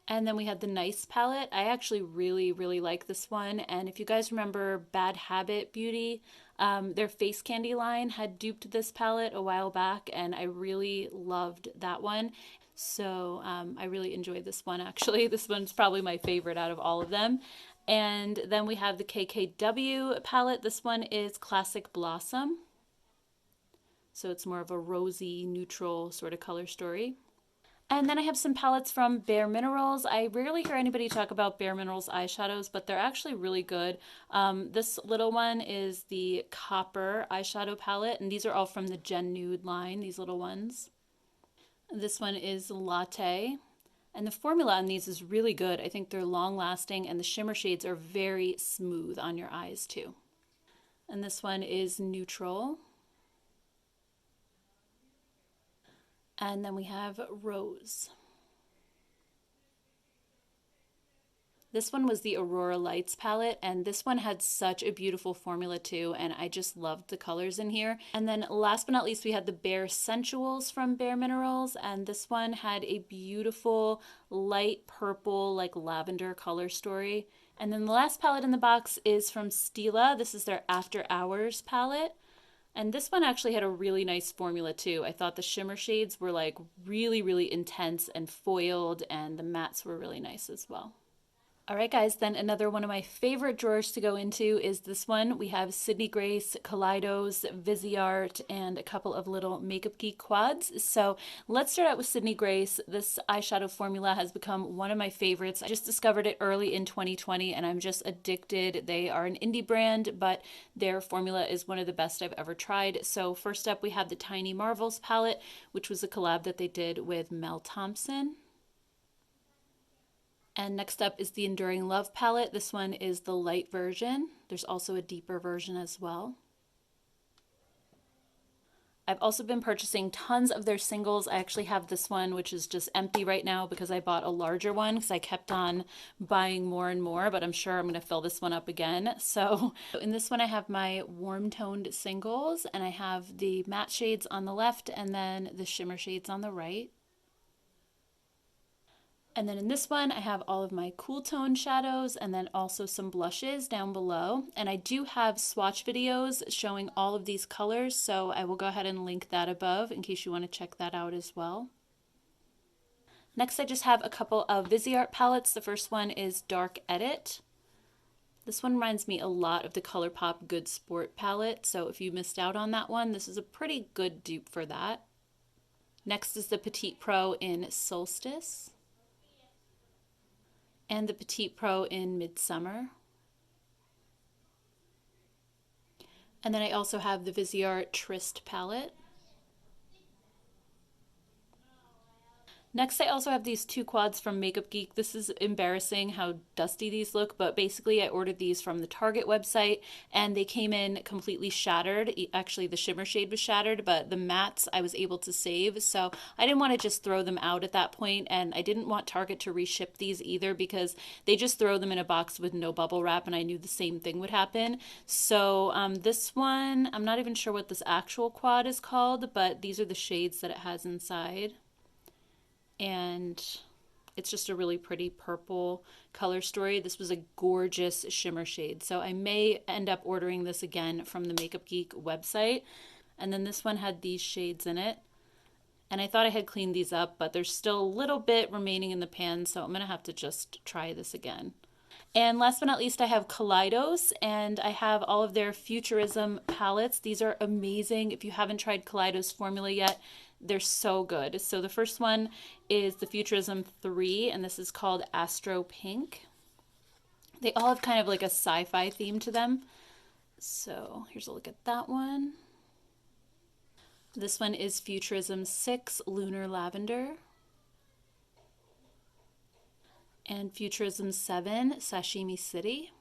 And then we had the Nyx palette. I actually really, really like this one. And if you guys remember Bad Habit Beauty, their Face Candy line had duped this palette a while back, and I really loved that one. So I really enjoyed this one actually. This one's probably my favorite out of all of them. And then we have the KKW palette. This one is Classic Blossom. So it's more of a rosy, neutral sort of color story. And then I have some palettes from Bare Minerals. I rarely hear anybody talk about Bare Minerals eyeshadows, but they're actually really good. This little one is the Copper eyeshadow palette, and these are all from the Gen Nude line, these little ones. This one is Latte. And the formula on these is really good. I think they're long lasting and the shimmer shades are very smooth on your eyes too. And this one is Neutral. And then we have Rose. This one was the Aurora Lights palette, and this one had such a beautiful formula too, and I just loved the colors in here. And then last but not least, we had the Bare Sensuals from Bare Minerals, and this one had a beautiful light purple, like lavender color story. And then the last palette in the box is from Stila. This is their After Hours palette. And this one actually had a really nice formula too. I thought the shimmer shades were like really, really intense and foiled, and the mattes were really nice as well. All right, guys, then another one of my favorite drawers to go into is this one. We have Sydney Grace, Kaleidos, Viseart, and a couple of little Makeup Geek quads. So let's start out with Sydney Grace. This eyeshadow formula has become one of my favorites. I just discovered it early in 2020, and I'm just addicted. They are an indie brand, but their formula is one of the best I've ever tried. So first up, we have the Tiny Marvels palette, which was a collab that they did with Mel Thompson. And next up is the Enduring Love palette. This one is the light version. There's also a deeper version as well. I've also been purchasing tons of their singles. I actually have this one, which is just empty right now because I bought a larger one because I kept on buying more and more, but I'm sure I'm going to fill this one up again. So in this one, I have my warm toned singles, and I have the matte shades on the left and then the shimmer shades on the right. And then in this one, I have all of my cool tone shadows and then also some blushes down below. And I do have swatch videos showing all of these colors, so I will go ahead and link that above in case you want to check that out as well. Next, I just have a couple of Viseart palettes. The first one is Dark Edit. This one reminds me a lot of the ColourPop Good Sport palette, so if you missed out on that one, this is a pretty good dupe for that. Next is the Petite Pro in Solstice, and the Petite Pro in Midsummer. And then I also have the Viseart Tryst palette. Next, I also have these two quads from Makeup Geek. This is embarrassing how dusty these look, but basically I ordered these from the Target website and they came in completely shattered. Actually, the shimmer shade was shattered, but the mattes I was able to save. So I didn't want to just throw them out at that point, and I didn't want Target to reship these either because they just throw them in a box with no bubble wrap, and I knew the same thing would happen. So this one, I'm not even sure what this actual quad is called, but these are the shades that it has inside. And it's just a really pretty purple color story. This was a gorgeous shimmer shade, so I may end up ordering this again from the Makeup Geek website. And then this one had these shades in it, and I thought I had cleaned these up, but there's still a little bit remaining in the pan, so I'm gonna have to just try this again. And last but not least, I have Kaleidos, and I have all of their Futurism palettes. These are amazing. If you haven't tried Kaleidos formula yet, they're so good. So the first one is the Futurism 3, and this is called Astro Pink. They all have kind of like a sci-fi theme to them. So here's a look at that one. This one is Futurism 6, Lunar Lavender. And Futurism 7, Sashimi City.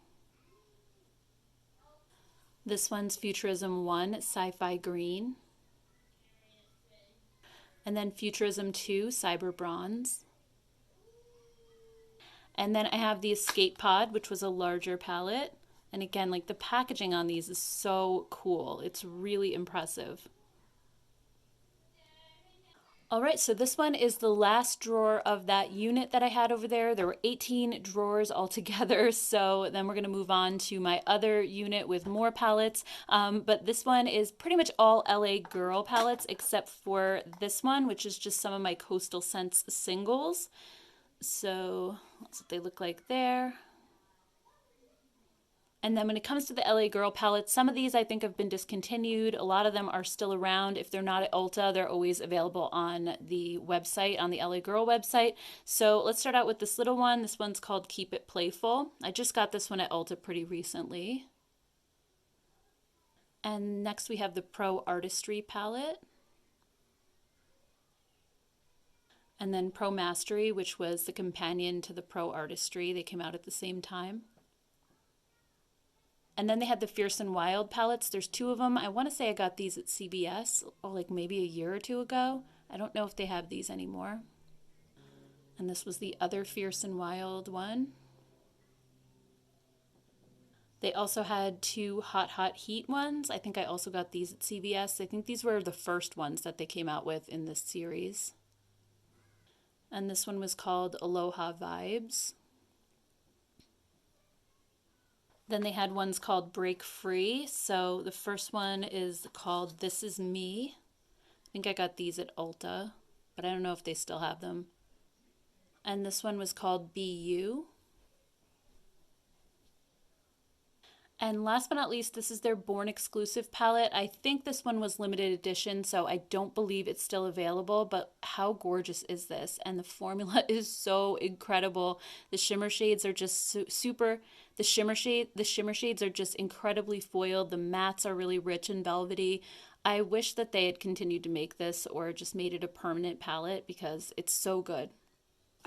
This one's Futurism 1, Sci-Fi Green. And then Futurism 2, Cyber Bronze. And then I have the Escape Pod, which was a larger palette. And again, like the packaging on these is so cool. It's really impressive. All right, so this one is the last drawer of that unit that I had over there. There were 18 drawers altogether, so then we're gonna move on to my other unit with more palettes. But this one is pretty much all LA Girl palettes except for this one, which is just some of my Coastal Scents singles. So that's what they look like there. And then when it comes to the LA Girl palettes, some of these I think have been discontinued. A lot of them are still around. If they're not at Ulta, they're always available on the website, on the LA Girl website. So let's start out with this little one. This one's called Keep It Playful. I just got this one at Ulta pretty recently. And next we have the Pro Artistry palette. And then Pro Mastery, which was the companion to the Pro Artistry. They came out at the same time. And then they had the Fierce and Wild palettes. There's two of them. I want to say I got these at CVS, or like maybe a year or two ago. I don't know if they have these anymore. And this was the other Fierce and Wild one. They also had two Hot Hot Heat ones. I think I also got these at CVS. I think these were the first ones that they came out with in this series. And this one was called Aloha Vibes. Then they had ones called Break Free. So the first one is called This Is Me. I think I got these at Ulta, but I don't know if they still have them. And this one was called Be You. And last but not least, this is their Born Exclusive palette. I think this one was limited edition, so I don't believe it's still available, but how gorgeous is this? And the formula is so incredible. The shimmer shades are just super, the shimmer shades are just incredibly foiled. The mattes are really rich and velvety. I wish that they had continued to make this or just made it a permanent palette because it's so good.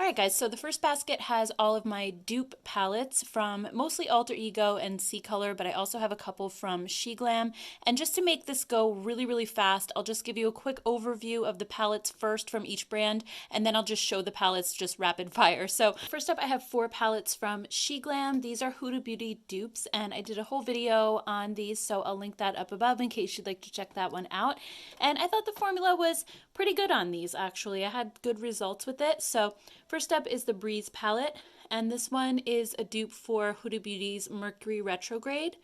Alright guys, so the first basket has all of my dupe palettes from mostly Alter Ego and C Color, but I also have a couple from SheGlam. And just to make this go really fast, I'll just give you a quick overview of the palettes first from each brand, and then I'll just show the palettes just rapid fire. So first up, I have 4 palettes from SheGlam. These are Huda Beauty dupes, and I did a whole video on these, so I'll link that up above in case you'd like to check that one out. And I thought the formula was pretty good on these, actually. I had good results with it. So first up is the Breeze palette, and this one is a dupe for Huda Beauty's Mercury Retrograde.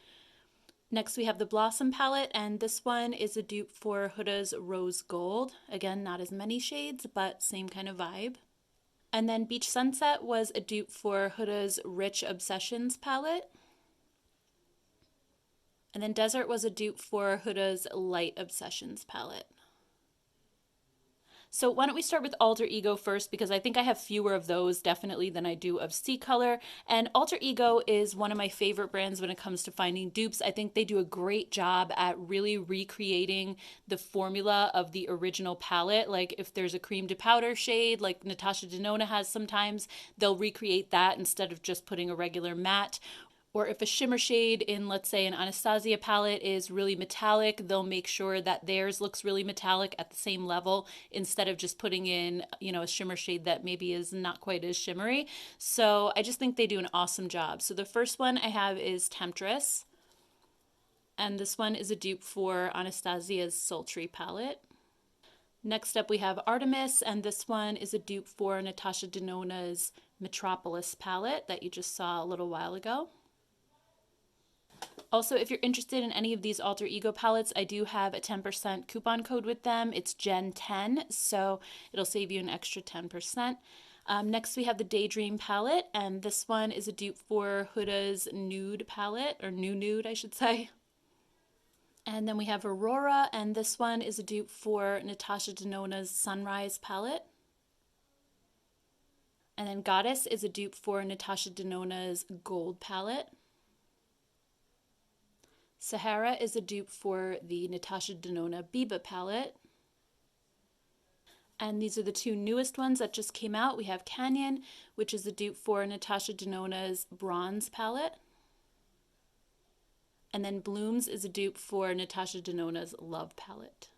Next we have the Blossom palette, and this one is a dupe for Huda's Rose Gold. Again, not as many shades, but same kind of vibe. And then Beach Sunset was a dupe for Huda's Rich Obsessions palette. And then Desert was a dupe for Huda's Light Obsessions palette. So why don't we start with Alter Ego first, because I think I have fewer of those definitely than I do of C Color. And Alter Ego is one of my favorite brands when it comes to finding dupes. I think they do a great job at really recreating the formula of the original palette. Like if there's a cream to powder shade, like Natasha Denona has sometimes, they'll recreate that instead of just putting a regular matte. Or if a shimmer shade in, let's say, an Anastasia palette is really metallic, they'll make sure that theirs looks really metallic at the same level instead of just putting in, you know, a shimmer shade that maybe is not quite as shimmery. So I just think they do an awesome job. So the first one I have is Temptress. And this one is a dupe for Anastasia's Sultry palette. Next up we have Artemis, and this one is a dupe for Natasha Denona's Metropolis palette that you just saw a little while ago. Also, if you're interested in any of these Alter Ego palettes, I do have a 10% coupon code with them. It's Gen10, so it'll save you an extra 10%. Next, we have the Daydream palette, and this one is a dupe for Huda's Nude palette, or New Nude, I should say. And then we have Aurora, and this one is a dupe for Natasha Denona's Sunrise palette. And then Goddess is a dupe for Natasha Denona's Gold palette. Sahara is a dupe for the Natasha Denona Biba palette. And these are the two newest ones that just came out. We have Canyon, which is a dupe for Natasha Denona's Bronze palette. And then Blooms is a dupe for Natasha Denona's Love palette.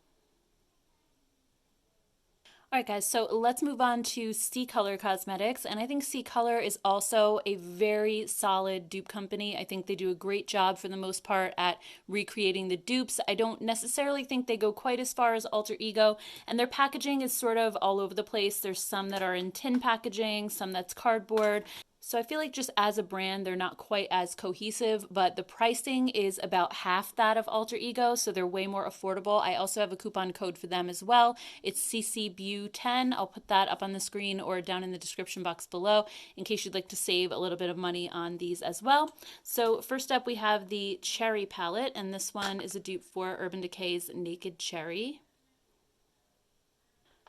Alright guys, so let's move on to C Color Cosmetics, and I think C Color is also a very solid dupe company. I think they do a great job for the most part at recreating the dupes. I don't necessarily think they go quite as far as Alter Ego, and their packaging is sort of all over the place. There's some that are in tin packaging, some that's cardboard. So I feel like just as a brand, they're not quite as cohesive, but the pricing is about half that of Alter Ego, so they're way more affordable. I also have a coupon code for them as well. It's CCBU10. I'll put that up on the screen or down in the description box below in case you'd like to save a little bit of money on these as well. So first up, we have the Cherry palette, and this one is a dupe for Urban Decay's Naked Cherry.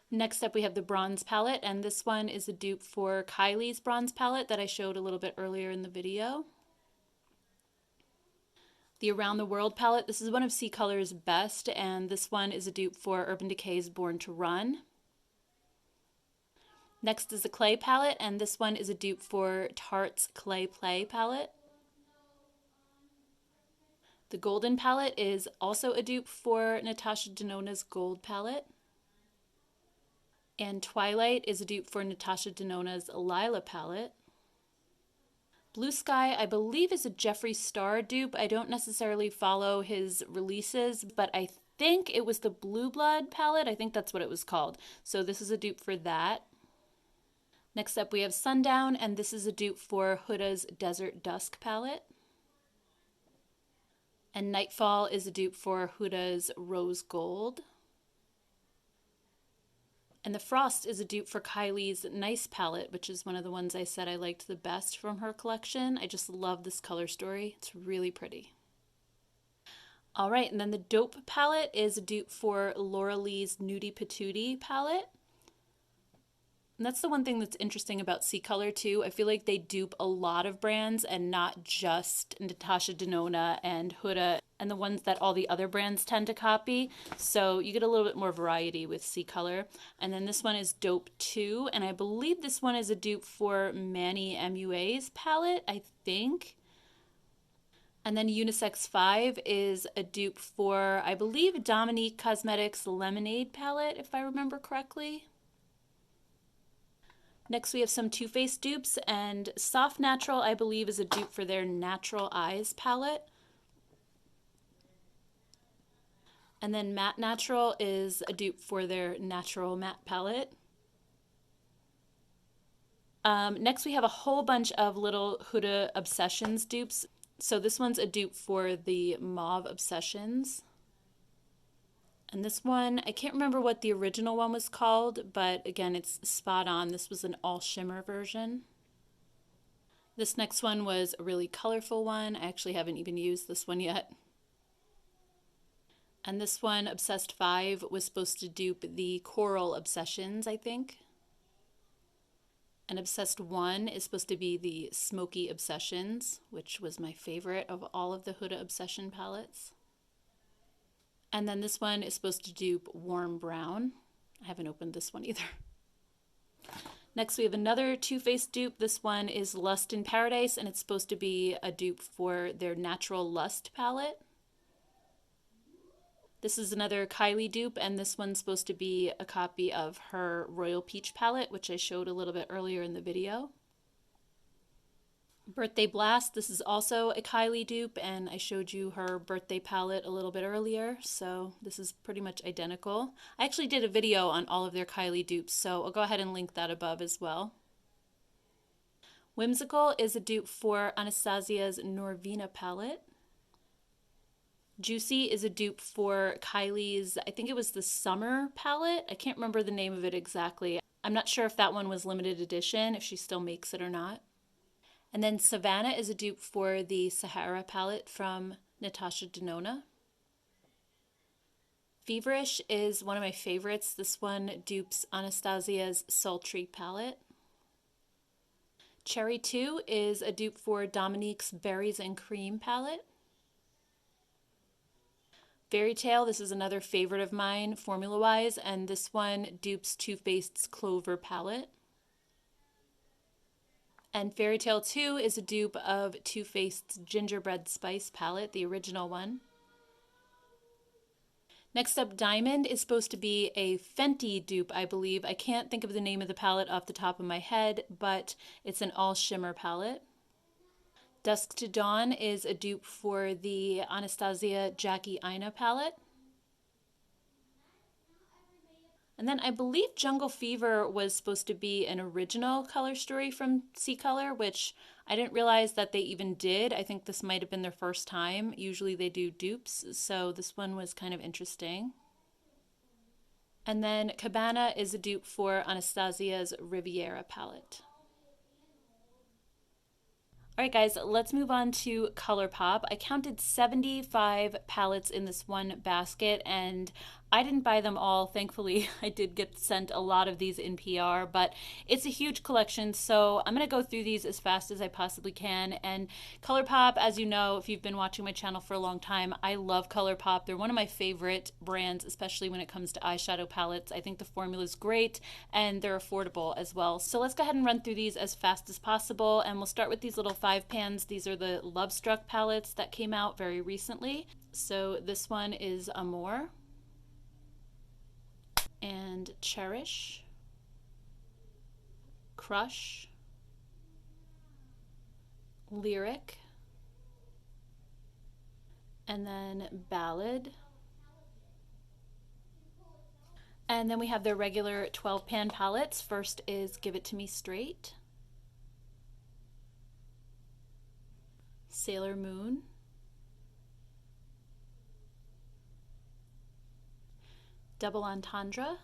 Next up, we have the Bronze palette, and this one is a dupe for Kylie's Bronze palette that I showed a little bit earlier in the video. The Around the World palette, this is one of C Color's best, and this one is a dupe for Urban Decay's Born to Run. Next is the Clay palette, and this one is a dupe for Tarte's Clay Play palette. The Golden palette is also a dupe for Natasha Denona's Gold palette. And Twilight is a dupe for Natasha Denona's Lila palette. Blue Sky, I believe, is a Jeffree Star dupe. I don't necessarily follow his releases, but I think it was the Blue Blood palette. I think that's what it was called. So this is a dupe for that. Next up, we have Sundown, and this is a dupe for Huda's Desert Dusk palette. And Nightfall is a dupe for Huda's Rose Gold. And the Frost is a dupe for Kylie's Nice palette, which is one of the ones I said I liked the best from her collection. I just love this color story. It's really pretty. All right, and then the Dope palette is a dupe for Laura Lee's Nudie Patootie palette. And that's the one thing that's interesting about C Color too. I feel like they dupe a lot of brands and not just Natasha Denona and Huda and the ones that all the other brands tend to copy. So you get a little bit more variety with C Color. And then this one is Dope 2, and I believe this one is a dupe for Manny MUA's palette, I think. And then Unisex 5 is a dupe for, I believe, Dominique Cosmetics Lemonade palette, if I remember correctly. Next, we have some Too Faced dupes, and Soft Natural, I believe, is a dupe for their Natural Eyes palette. And then Matte Natural is a dupe for their Natural Matte palette. Next, we have a whole bunch of little Huda Obsessions dupes. So this one's a dupe for the Mauve Obsessions. And this one, I can't remember what the original one was called, but again, it's spot on. This was an all shimmer version. This next one was a really colorful one. I actually haven't even used this one yet. And this one, Obsessed 5, was supposed to dupe the Coral Obsessions, I think. And Obsessed 1 is supposed to be the Smoky Obsessions, which was my favorite of all of the Huda Obsession palettes. And then this one is supposed to dupe Warm Brown. I haven't opened this one either. Next, we have another Too Faced dupe. This one is Lust in Paradise, and it's supposed to be a dupe for their Natural Lust palette. This is another Kylie dupe, and this one's supposed to be a copy of her Royal Peach palette, which I showed a little bit earlier in the video. Birthday Blast, this is also a Kylie dupe, and I showed you her birthday palette a little bit earlier, so this is pretty much identical. I actually did a video on all of their Kylie dupes, so I'll go ahead and link that above as well. Whimsical is a dupe for Anastasia's Norvina palette. Juicy is a dupe for Kylie's, I think it was the Summer palette. I can't remember the name of it exactly. I'm not sure if that one was limited edition, if she still makes it or not. And then Savannah is a dupe for the Sahara palette from Natasha Denona. Feverish is one of my favorites. This one dupes Anastasia's Sultry palette. Cherry 2 is a dupe for Dominique's Berries and Cream palette. Fairy Tale, this is another favorite of mine formula-wise, and this one dupes Too Faced's Clover palette. And Fairy Tale 2 is a dupe of Too Faced's Gingerbread Spice palette, the original one. Next up, Diamond is supposed to be a Fenty dupe, I believe. I can't think of the name of the palette off the top of my head, but it's an all shimmer palette. Dusk to Dawn is a dupe for the Anastasia Jackie Aina palette. And then I believe Jungle Fever was supposed to be an original color story from C Color, which I didn't realize that they even did. I think this might have been their first time. Usually they do dupes, so this one was kind of interesting. And then Cabana is a dupe for Anastasia's Riviera palette. All right, guys, let's move on to ColourPop. I counted 75 palettes in this one basket, and I didn't buy them all. Thankfully, I did get sent a lot of these in PR, but it's a huge collection, so I'm going to go through these as fast as I possibly can. And ColourPop, as you know, if you've been watching my channel for a long time, I love ColourPop. They're one of my favorite brands, especially when it comes to eyeshadow palettes. I think the formula is great, and they're affordable as well. So let's go ahead and run through these as fast as possible, and we'll start with these little 5-pans. These are the Love Struck palettes that came out very recently. So this one is Amour and Cherish, Crush, Lyric, and then Ballad. And then we have their regular 12-pan palettes. First is Give It To Me Straight, Sailor Moon, Double Entendre,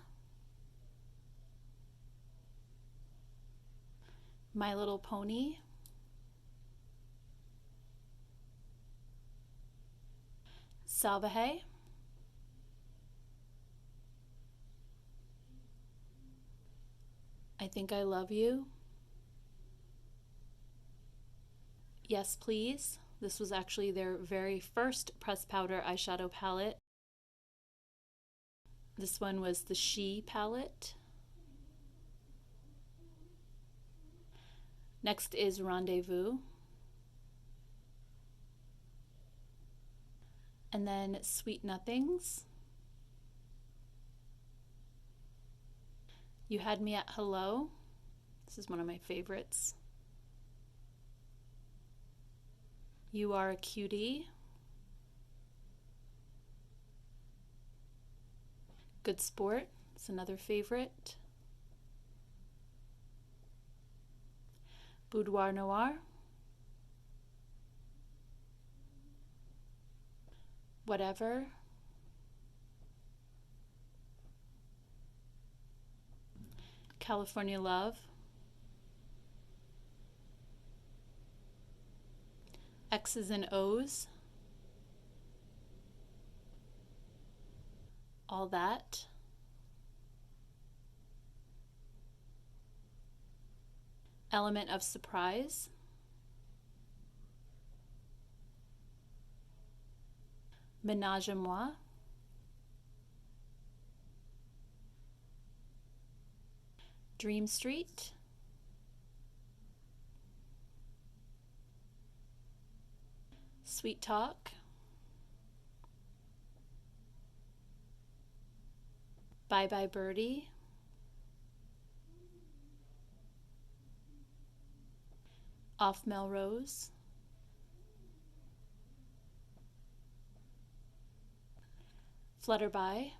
My Little Pony, Salvaje, I Think I Love You, Yes Please. This was actually their very first pressed powder eyeshadow palette. This one was the She palette. Next is Rendezvous. And then Sweet Nothings. You Had Me at Hello. This is one of my favorites. You Are a Cutie. Good Sport. It's another favorite. Boudoir Noir. Whatever. California Love. X's and O's. All That. Element of Surprise. Ménage à Moi. Dream Street. Sweet Talk. Bye Bye Birdie. Off Melrose. Flutterby.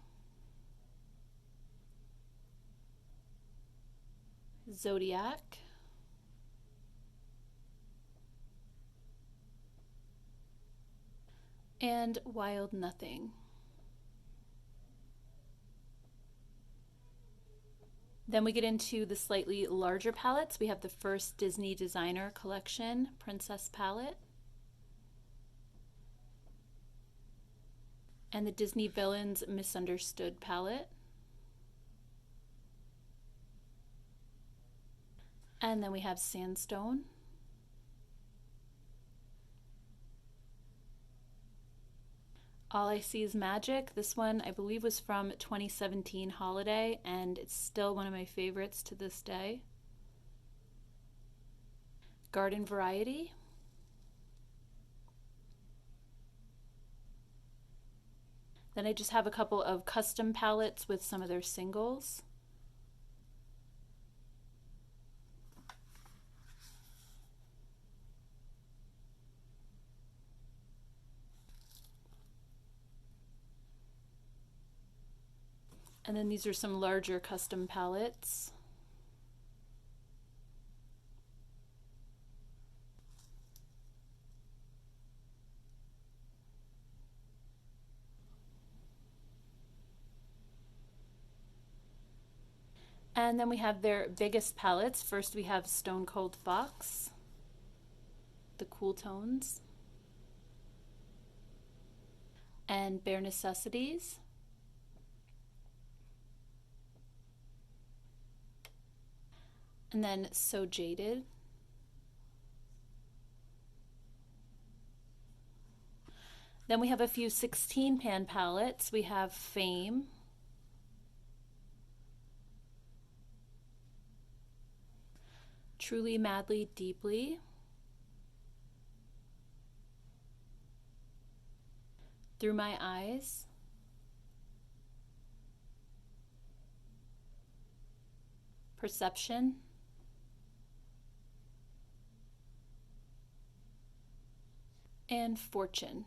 Zodiac. And Wild Nothing. Then we get into the slightly larger palettes. We have the first Disney Designer Collection Princess palette. And the Disney Villains Misunderstood palette. And then we have Sandstone. All I See Is Magic. This one I believe was from 2017 holiday, and it's still one of my favorites to this day. Garden Variety. Then I just have a couple of custom palettes with some of their singles. And then these are some larger custom palettes. And then we have their biggest palettes. First we have Stone Cold Fox, the cool tones, and Bare Necessities. And then So Jaded. Then we have a few 16 pan palettes. We have Fame, Truly Madly Deeply, Through My Eyes, Perception, and Fortune.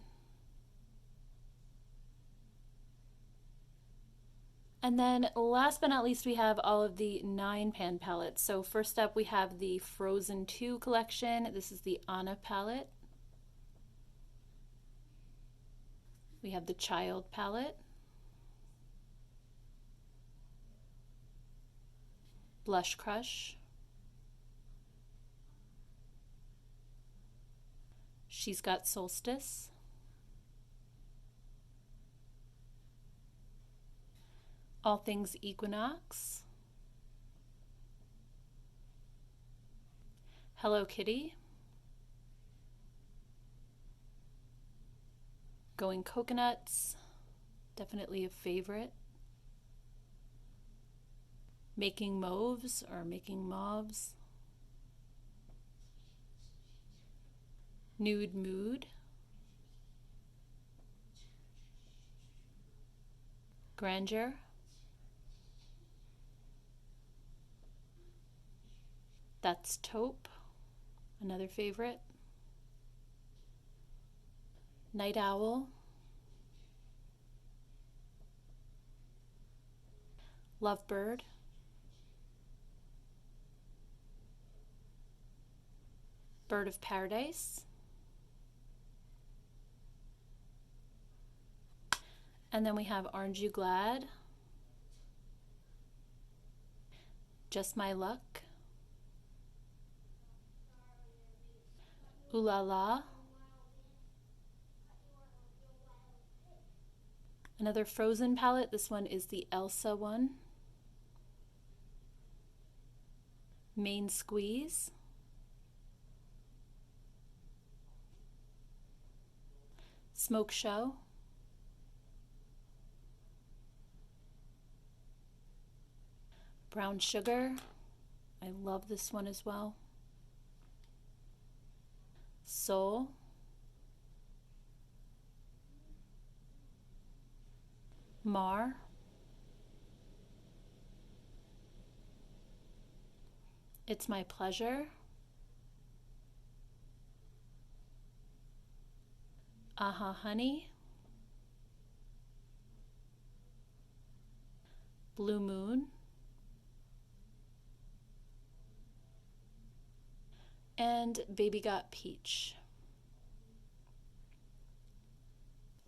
And then last but not least, we have all of the 9 pan palettes. So first up, we have the Frozen 2 collection. This is the Anna palette. We have the Child palette, Blush Crush, She's Got Solstice, All Things Equinox, Hello Kitty, Going Coconuts, definitely a favorite, Making Mauves or Making Mauves, Nude Mood, Grandeur, That's Taupe, another favorite, Night Owl, Lovebird, Bird of Paradise, and then we have Aren't You Glad, Just My Luck, Ooh La La, another Frozen palette. This one is the Elsa one, Main Squeeze, Smoke Show, Brown Sugar, I love this one as well, Soul, Mar, It's My Pleasure, Aha Honey, Blue Moon, and Baby Got Peach.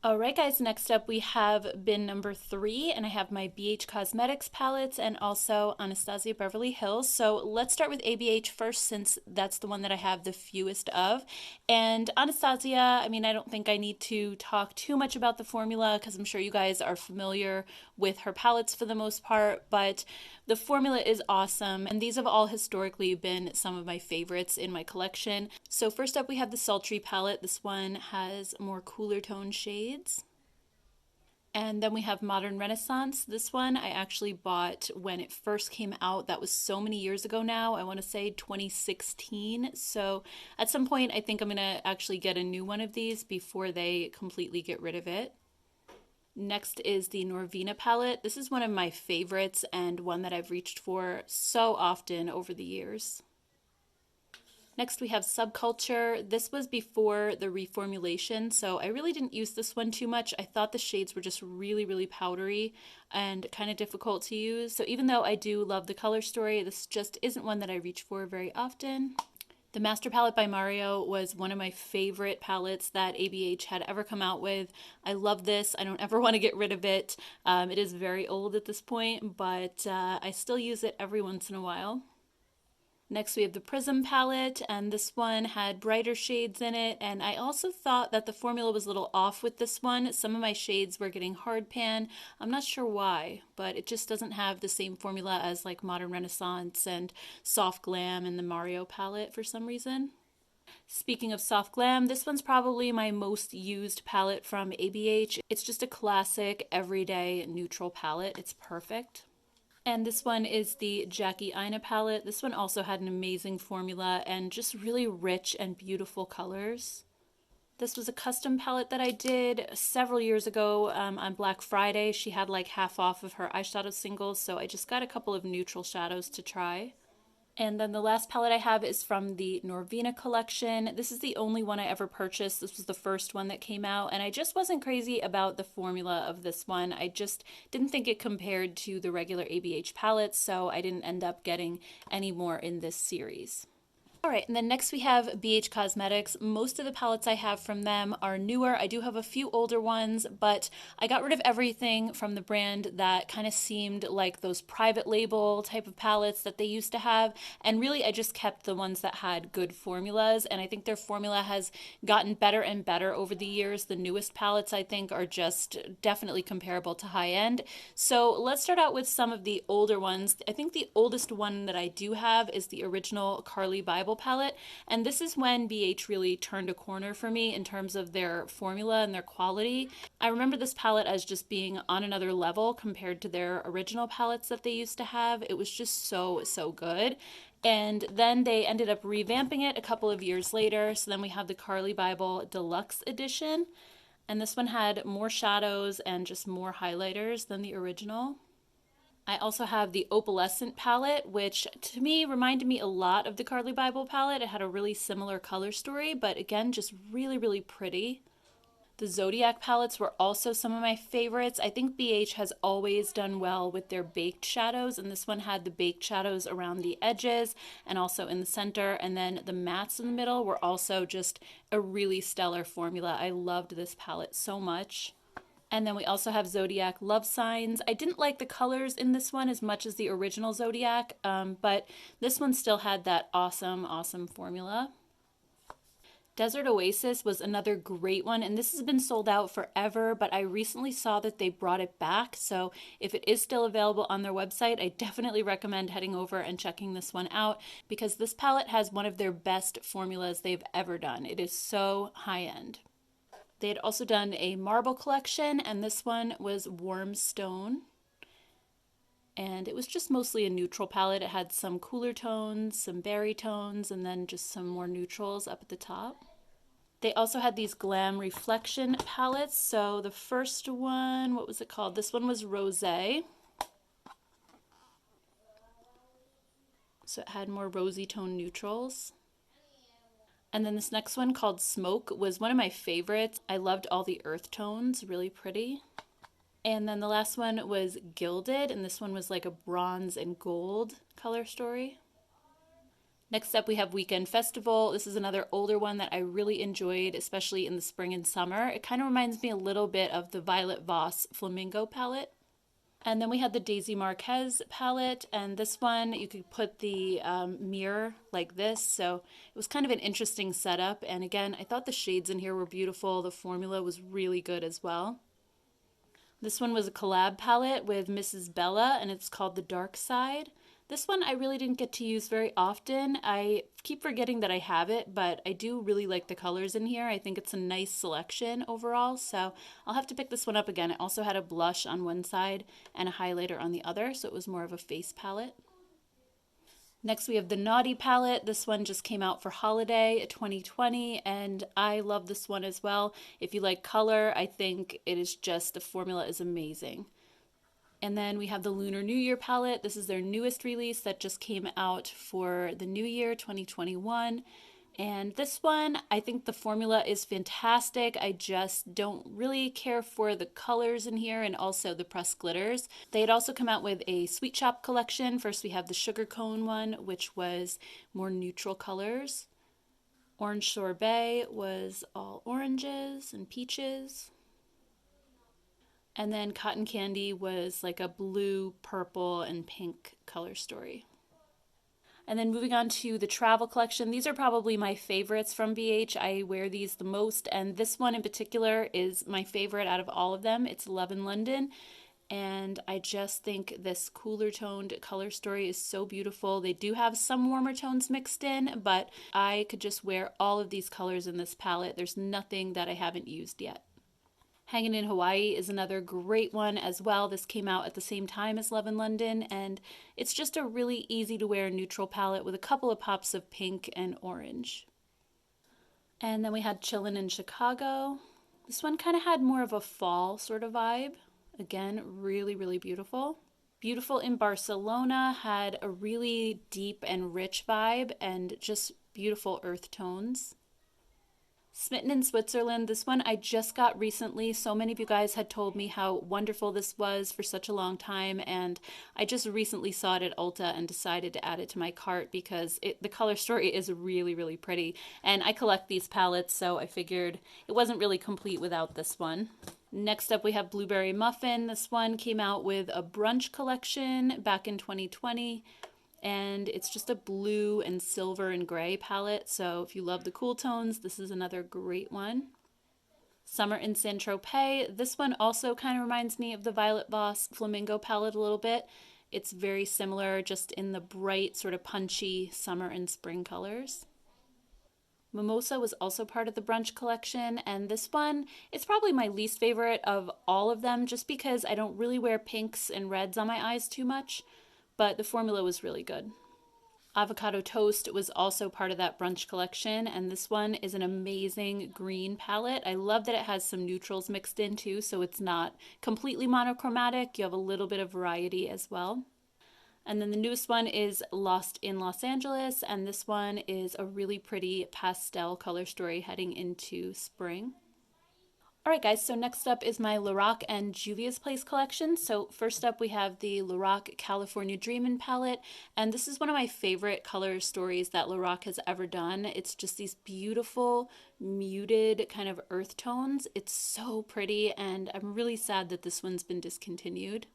Alright guys, next up we have bin number 3, and I have my BH Cosmetics palettes and also Anastasia Beverly Hills. So let's start with ABH first, since that's the one that I have the fewest of. And Anastasia, I mean, I don't think I need to talk too much about the formula because I'm sure you guys are familiar with her palettes for the most part, but the formula is awesome, and these have all historically been some of my favorites in my collection. So first up we have the Sultry palette. This one has more cooler tone shades. And then we have Modern Renaissance. This one I actually bought when it first came out. That was so many years ago now. I want to say 2016. So at some point I think I'm going to actually get a new one of these before they completely get rid of it. Next is the Norvina palette. This is one of my favorites and one that I've reached for so often over the years. Next we have Subculture. This was before the reformulation, so I really didn't use this one too much. I thought the shades were just really, really powdery and kind of difficult to use. So even though I do love the color story, this just isn't one that I reach for very often. The Master Palette by Mario was one of my favorite palettes that ABH had ever come out with. I love this. I don't ever want to get rid of it. It is very old at this point, but I still use it every once in a while. Next we have the Prism palette, and this one had brighter shades in it, and I also thought that the formula was a little off with this one. Some of my shades were getting hard pan. I'm not sure why, but it just doesn't have the same formula as like Modern Renaissance and Soft Glam and the Mario palette for some reason. Speaking of soft glam, this one's probably my most used palette from ABH. It's just a classic, everyday, neutral palette. It's perfect. And this one is the Jackie Aina palette. This one also had an amazing formula and just really rich and beautiful colors. This was a custom palette that I did several years ago on Black Friday. She had like half off of her eyeshadow singles, so I just got a couple of neutral shadows to try. And then the last palette I have is from the Norvina collection. This is the only one I ever purchased. This was the first one that came out, and I just wasn't crazy about the formula of this one. I just didn't think it compared to the regular ABH palettes, so I didn't end up getting any more in this series. All right, and then next we have BH Cosmetics. Most of the palettes I have from them are newer. I do have a few older ones, but I got rid of everything from the brand that kind of seemed like those private label type of palettes that they used to have. And really, I just kept the ones that had good formulas, and I think their formula has gotten better and better over the years. The newest palettes, I think, are just definitely comparable to high-end. So let's start out with some of the older ones. I think the oldest one that I do have is the original Carly Bible palette, and this is when BH really turned a corner for me in terms of their formula and their quality. I remember this palette as just being on another level compared to their original palettes that they used to have. It was just so good. And then they ended up revamping it a couple of years later, so then we have the Carly Bible Deluxe Edition, and this one had more shadows and just more highlighters than the original. I also have the Opalescent palette, which to me reminded me a lot of the Carly Bible palette. It had a really similar color story, but again, just really pretty. The Zodiac palettes were also some of my favorites. I think BH has always done well with their baked shadows, and this one had the baked shadows around the edges and also in the center, and then the mattes in the middle were also just a really stellar formula. I loved this palette so much. And then we also have Zodiac Love Signs. I didn't like the colors in this one as much as the original Zodiac, but this one still had that awesome formula. Desert Oasis was another great one, and this has been sold out forever, but I recently saw that they brought it back, so if it is still available on their website, I definitely recommend heading over and checking this one out, because this palette has one of their best formulas they've ever done. It is so high-end. They had also done a marble collection, and this one was Warm Stone. And it was just mostly a neutral palette. It had some cooler tones, some berry tones, and then just some more neutrals up at the top. They also had these Glam Reflection palettes. So the first one, what was it called? This one was Rosé. So it had more rosy tone neutrals. And then this next one called Smoke was one of my favorites. I loved all the earth tones, really pretty. And then the last one was Gilded, and this one was like a bronze and gold color story. Next up we have Weekend Festival. This is another older one that I really enjoyed, especially in the spring and summer. It kind of reminds me a little bit of the Violet Voss Flamingo palette. And then we had the Daisy Marquez palette, and this one you could put the mirror like this, so it was kind of an interesting setup. And again, I thought the shades in here were beautiful. The formula was really good as well. This one was a collab palette with Mrs. Bella, and it's called The Dark Side. This one I really didn't get to use very often. I keep forgetting that I have it, but I do really like the colors in here. I think it's a nice selection overall, so I'll have to pick this one up again. It also had a blush on one side and a highlighter on the other, so it was more of a face palette. Next we have the Naughty palette. This one just came out for holiday 2020, and I love this one as well. If you like color, I think it is just, the formula is amazing. And then we have the Lunar New Year palette. This is their newest release that just came out for the new year, 2021. And this one, I think the formula is fantastic. I just don't really care for the colors in here and also the pressed glitters. They had also come out with a Sweet Shop collection. First we have the Sugar Cone one, which was more neutral colors. Orange Sorbet was all oranges and peaches. And then Cotton Candy was like a blue, purple, and pink color story. And then moving on to the travel collection, these are probably my favorites from BH. I wear these the most, and this one in particular is my favorite out of all of them. It's Love in London, and I just think this cooler toned color story is so beautiful. They do have some warmer tones mixed in, but I could just wear all of these colors in this palette. There's nothing that I haven't used yet. Hanging in Hawaii is another great one as well. This came out at the same time as Love in London, and it's just a really easy to wear neutral palette with a couple of pops of pink and orange. And then we had Chillin' in Chicago. This one kind of had more of a fall sort of vibe. Again, really, really beautiful. Beautiful in Barcelona had a really deep and rich vibe and just beautiful earth tones. Smitten in Switzerland, this one I just got recently. So many of you guys had told me how wonderful this was for such a long time, and I just recently saw it at Ulta and decided to add it to my cart because the color story is really, really pretty. And I collect these palettes, so I figured it wasn't really complete without this one. Next up we have Blueberry Muffin. This one came out with a brunch collection back in 2020. And it's just a blue and silver and gray palette, so if you love the cool tones, this is another great one. Summer in Saint-Tropez. This one also kind of reminds me of the Violet Voss Flamingo palette a little bit. It's very similar, just in the bright, sort of punchy summer and spring colors. Mimosa was also part of the brunch collection, and this one is probably my least favorite of all of them, just because I don't really wear pinks and reds on my eyes too much. But the formula was really good. Avocado Toast was also part of that brunch collection, and this one is an amazing green palette. I love that it has some neutrals mixed in too, so it's not completely monochromatic. You have a little bit of variety as well. And then the newest one is Lost in Los Angeles, and this one is a really pretty pastel color story heading into spring. Alright guys, so next up is my Lorac and Juvia's Place collection. So first up we have the Lorac California Dreamin' palette, and this is one of my favorite color stories that Lorac has ever done. It's just these beautiful, muted kind of earth tones. It's so pretty, and I'm really sad that this one's been discontinued.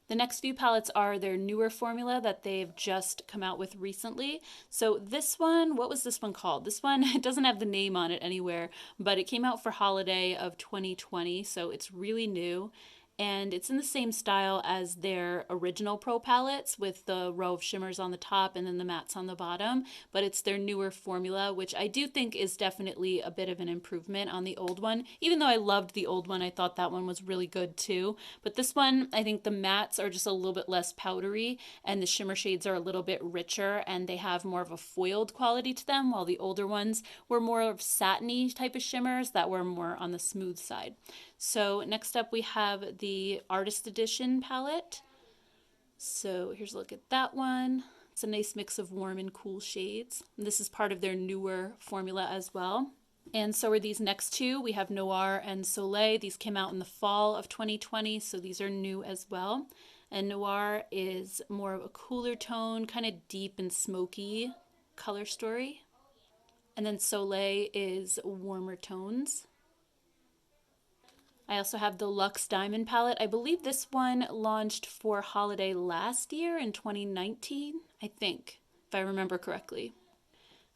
The next few palettes are their newer formula that they've just come out with recently. So this one, what was this one called? This one, it doesn't have the name on it anywhere, but it came out for holiday of 2020, so it's really new. And it's in the same style as their original Pro palettes with the row of shimmers on the top and then the mattes on the bottom, but it's their newer formula, which I do think is definitely a bit of an improvement on the old one. Even though I loved the old one, I thought that one was really good too. But this one, I think the mattes are just a little bit less powdery and the shimmer shades are a little bit richer and they have more of a foiled quality to them, while the older ones were more of satiny type of shimmers that were more on the smooth side. So next up we have the Artist Edition palette. So here's a look at that one. It's a nice mix of warm and cool shades. And this is part of their newer formula as well. And so are these next two. We have Noir and Soleil. These came out in the fall of 2020, so these are new as well. And Noir is more of a cooler tone, kind of deep and smoky color story. And then Soleil is warmer tones. I also have the Luxe Diamond palette. I believe this one launched for holiday last year in 2019, I think, if I remember correctly.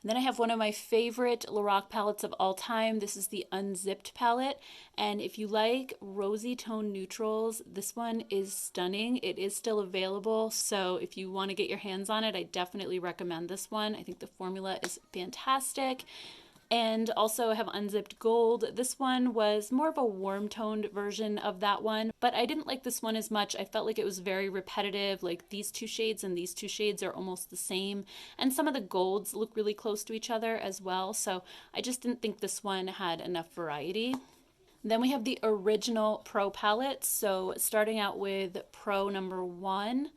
And then I have one of my favorite Lorac palettes of all time. This is the Unzipped palette. And if you like rosy tone neutrals, this one is stunning. It is still available, so if you want to get your hands on it, I definitely recommend this one. I think the formula is fantastic. And also I have Unzipped Gold. This one was more of a warm toned version of that one, but I didn't like this one as much. I felt like it was very repetitive, like these two shades and these two shades are almost the same, and some of the golds look really close to each other as well, so I just didn't think this one had enough variety. Then we have the original Pro palettes, so starting out with Pro number 1.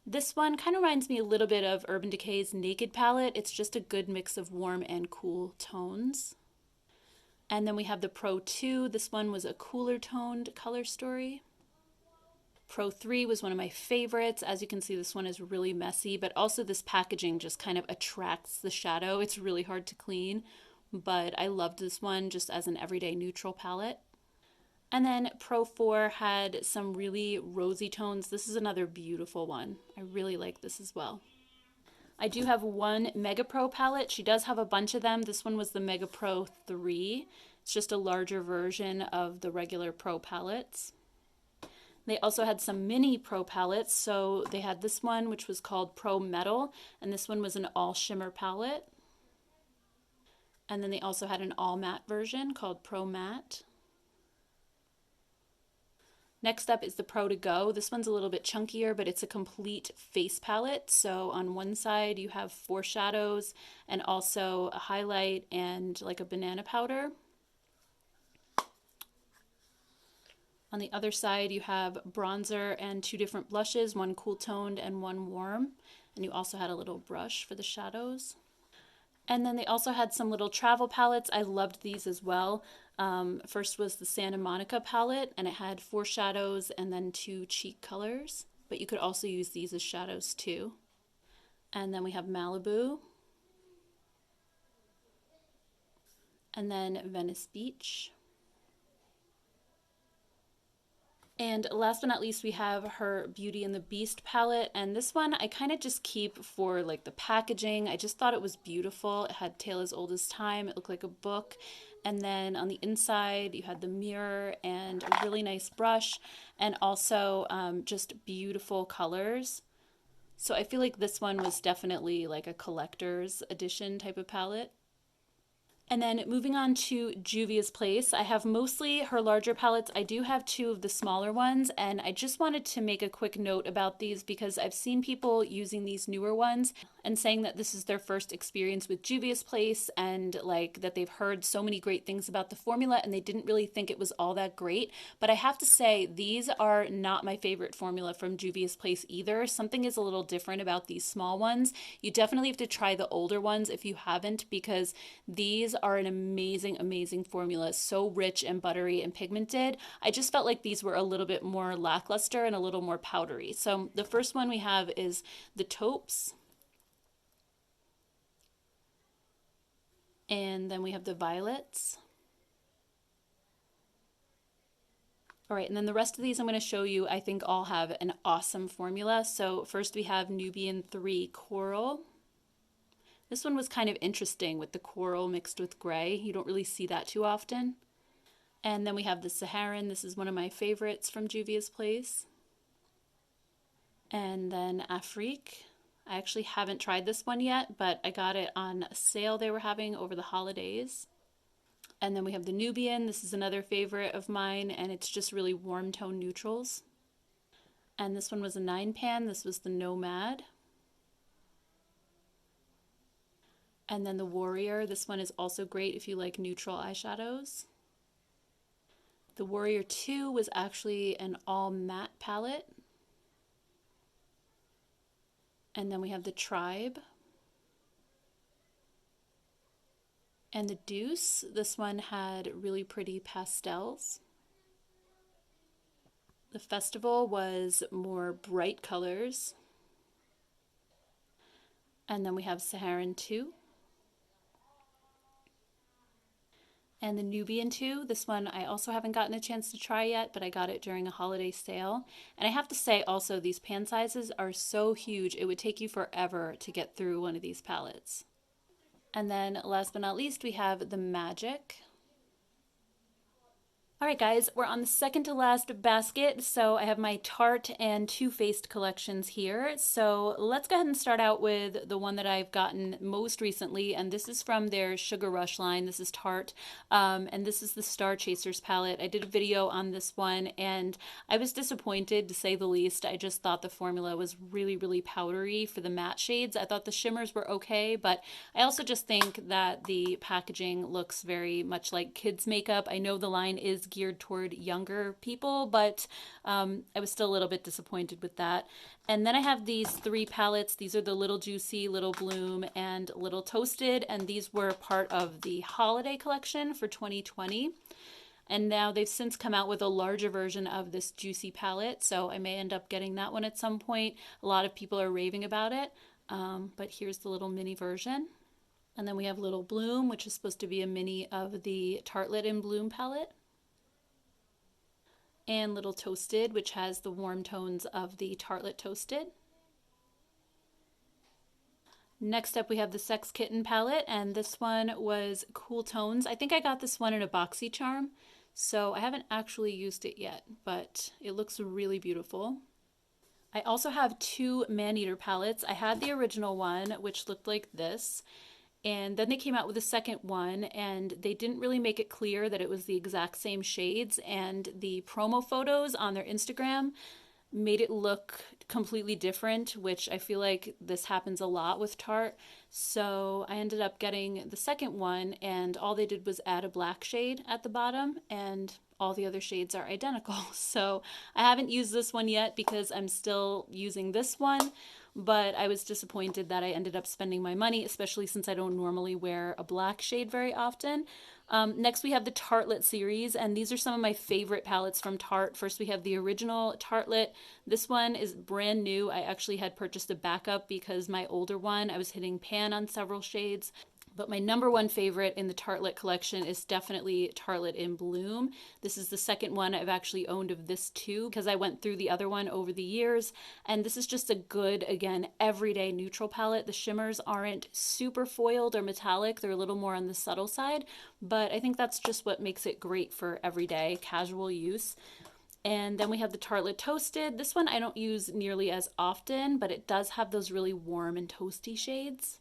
This one kind of reminds me a little bit of Urban Decay's Naked palette. It's just a good mix of warm and cool tones. And then we have the Pro 2. This one was a cooler toned color story. Pro 3 was one of my favorites. As you can see, this one is really messy, but also this packaging just kind of attracts the shadow. It's really hard to clean, but I loved this one just as an everyday neutral palette. And then Pro 4 had some really rosy tones. This is another beautiful one. I really like this as well. I do have one Mega Pro palette. She does have a bunch of them. This one was the Mega Pro 3. It's just a larger version of the regular Pro palettes. They also had some mini Pro palettes. So they had this one, which was called Pro Metal, and this one was an all shimmer palette. And then they also had an all matte version called Pro Matte. Next up is the Pro To Go. This one's a little bit chunkier, but it's a complete face palette. So on one side you have foreshadows and also a highlight and like a banana powder. On the other side, you have bronzer and two different blushes, one cool toned and one warm. And you also had a little brush for the shadows. And then they also had some little travel palettes. I loved these as well. First was the Santa Monica palette, and it had four shadows and then two cheek colors. But you could also use these as shadows too. And then we have Malibu. And then Venice Beach. And last but not least, we have her Beauty and the Beast palette. And this one I kind of just keep for like the packaging. I just thought it was beautiful. It had Tale as Old as Time. It looked like a book. And then on the inside, you had the mirror and a really nice brush and also just beautiful colors. So I feel like this one was definitely like a collector's edition type of palette. And then moving on to Juvia's Place, I have mostly her larger palettes. I do have two of the smaller ones, and I just wanted to make a quick note about these because I've seen people using these newer ones and saying that this is their first experience with Juvia's Place and like that they've heard so many great things about the formula and they didn't really think it was all that great. But I have to say, these are not my favorite formula from Juvia's Place either. Something is a little different about these small ones. You definitely have to try the older ones if you haven't, because these are an amazing, amazing formula. So rich and buttery and pigmented. I just felt like these were a little bit more lackluster and a little more powdery. So the first one we have is the Taupes. And then we have the Violets. All right, and then the rest of these I'm going to show you, I think all have an awesome formula. So first we have Nubian 3 Coral. This one was kind of interesting with the coral mixed with gray. You don't really see that too often. And then we have the Saharan. This is one of my favorites from Juvia's Place. And then Afrique. I actually haven't tried this one yet, but I got it on a sale they were having over the holidays. And then we have the Nubian. This is another favorite of mine, and it's just really warm tone neutrals. And this one was a 9-pan. This was the Nomad. And then the Warrior. This one is also great if you like neutral eyeshadows. The Warrior 2 was actually an all matte palette. And then we have the Tribe. And the Deuce. This one had really pretty pastels. The Festival was more bright colors. And then we have Saharan 2. And the Nubian 2, this one I also haven't gotten a chance to try yet, but I got it during a holiday sale. And I have to say also, these pan sizes are so huge, it would take you forever to get through one of these palettes. And then last but not least, we have the Magic. All right, guys, we're on the second to last basket. So I have my Tarte and Too Faced collections here. So let's go ahead and start out with the one that I've gotten most recently. And this is from their Sugar Rush line. This is Tarte. And this is the Star Chasers palette. I did a video on this one and I was disappointed, to say the least. I just thought the formula was really, really powdery for the matte shades. I thought the shimmers were okay, but I also just think that the packaging looks very much like kids makeup. I know the line is geared toward younger people, but I was still a little bit disappointed with that. And then I have these 3 palettes. These are the Little Juicy, Little Bloom, and Little Toasted, and these were part of the holiday collection for 2020. And now they've since come out with a larger version of this Juicy palette, so I may end up getting that one at some point. A lot of people are raving about it, but here's the little mini version. And then we have Little Bloom, which is supposed to be a mini of the Tartelette in Bloom palette. And Little Toasted, which has the warm tones of the Tartelette Toasted. Next up we have the Sex Kitten palette, and this one was Cool Tones. I think I got this one in a BoxyCharm, so I haven't actually used it yet, but it looks really beautiful. I also have 2 Maneater palettes. I had the original one, which looked like this, and then they came out with a second one, and they didn't really make it clear that it was the exact same shades, and the promo photos on their Instagram made it look completely different, which I feel like this happens a lot with Tarte. So I ended up getting the second one, and all they did was add a black shade at the bottom, and all the other shades are identical. So I haven't used this one yet because I'm still using this one, but I was disappointed that I ended up spending my money, especially since I don't normally wear a black shade very often. Next we have the Tartelette series, and these are some of my favorite palettes from Tarte. First we have the original Tartelette. This one is brand new. I actually had purchased a backup because my older one, I was hitting pan on several shades. But my number one favorite in the Tartelette collection is definitely Tartelette in Bloom. This is the second one I've actually owned of this too, because I went through the other one over the years. And this is just a good, again, everyday neutral palette. The shimmers aren't super foiled or metallic. They're a little more on the subtle side. But I think that's just what makes it great for everyday casual use. And then we have the Tartelette Toasted. This one I don't use nearly as often, but it does have those really warm and toasty shades.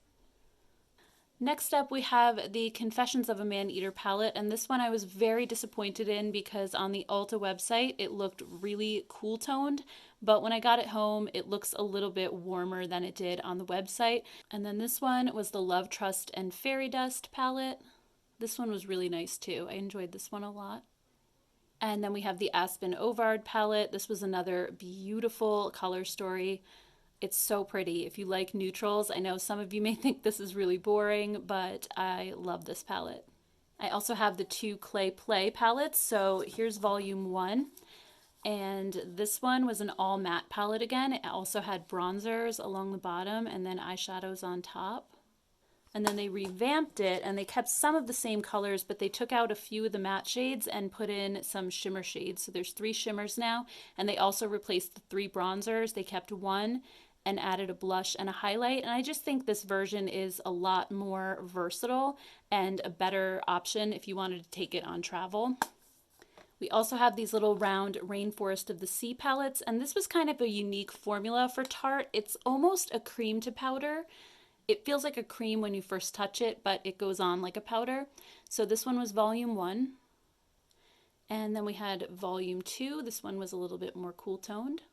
Next up we have the Confessions of a Maneater palette, and this one I was very disappointed in because on the Ulta website it looked really cool toned, but when I got it home it looks a little bit warmer than it did on the website. And then this one was the Love, Trust, and Fairy Dust palette. This one was really nice too. I enjoyed this one a lot. And then we have the Aspen Ovard palette. This was another beautiful color story. It's so pretty. If you like neutrals, I know some of you may think this is really boring, but I love this palette. I also have the 2 Clay Play palettes. So here's volume 1. And this one was an all matte palette again. It also had bronzers along the bottom and then eyeshadows on top. And then they revamped it and they kept some of the same colors, but they took out a few of the matte shades and put in some shimmer shades. So there's 3 shimmers now, and they also replaced the 3 bronzers. They kept 1 and added a blush and a highlight. And I just think this version is a lot more versatile and a better option if you wanted to take it on travel. We also have these little round Rainforest of the Sea palettes, and this was kind of a unique formula for Tarte. It's almost a cream to powder. It feels like a cream when you first touch it, but it goes on like a powder. So this one was volume 1. And then we had volume 2. This one was a little bit more cool toned.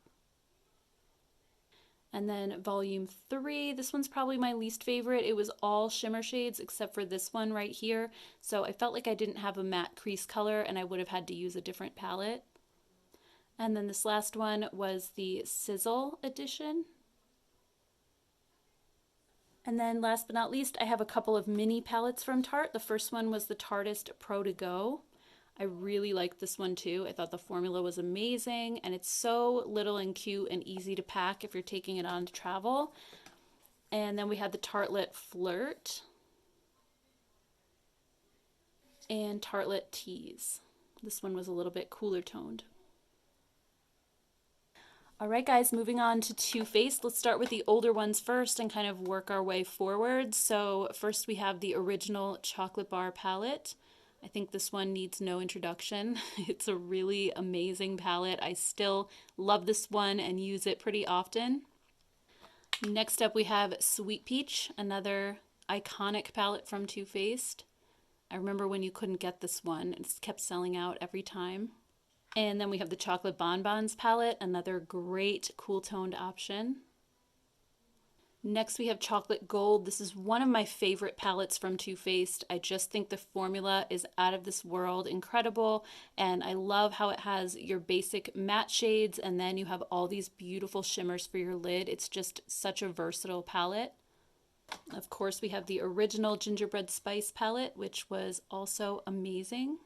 And then volume 3, this one's probably my least favorite. It was all shimmer shades except for this one right here. So I felt like I didn't have a matte crease color and I would have had to use a different palette. And then this last one was the Sizzle edition. And then last but not least, I have a couple of mini palettes from Tarte. The first one was the Tarteist Pro to Go. I really liked this one too. I thought the formula was amazing, and it's so little and cute and easy to pack if you're taking it on to travel. And then we had the Tartelette Flirt and Tartelette Tease. This one was a little bit cooler toned. All right, guys, moving on to Too Faced. Let's start with the older ones first and kind of work our way forward. So first we have the original Chocolate Bar palette. I think this one needs no introduction. It's a really amazing palette. I still love this one and use it pretty often. Next up we have Sweet Peach, another iconic palette from Too Faced. I remember when you couldn't get this one. It kept selling out every time. And then we have the Chocolate Bonbons palette, another great cool toned option. Next we have Chocolate Gold. This is one of my favorite palettes from Too Faced. I just think the formula is out of this world, incredible, and I love how it has your basic matte shades and then you have all these beautiful shimmers for your lid. It's just such a versatile palette. Of course, we have the original Gingerbread Spice palette, which was also amazing.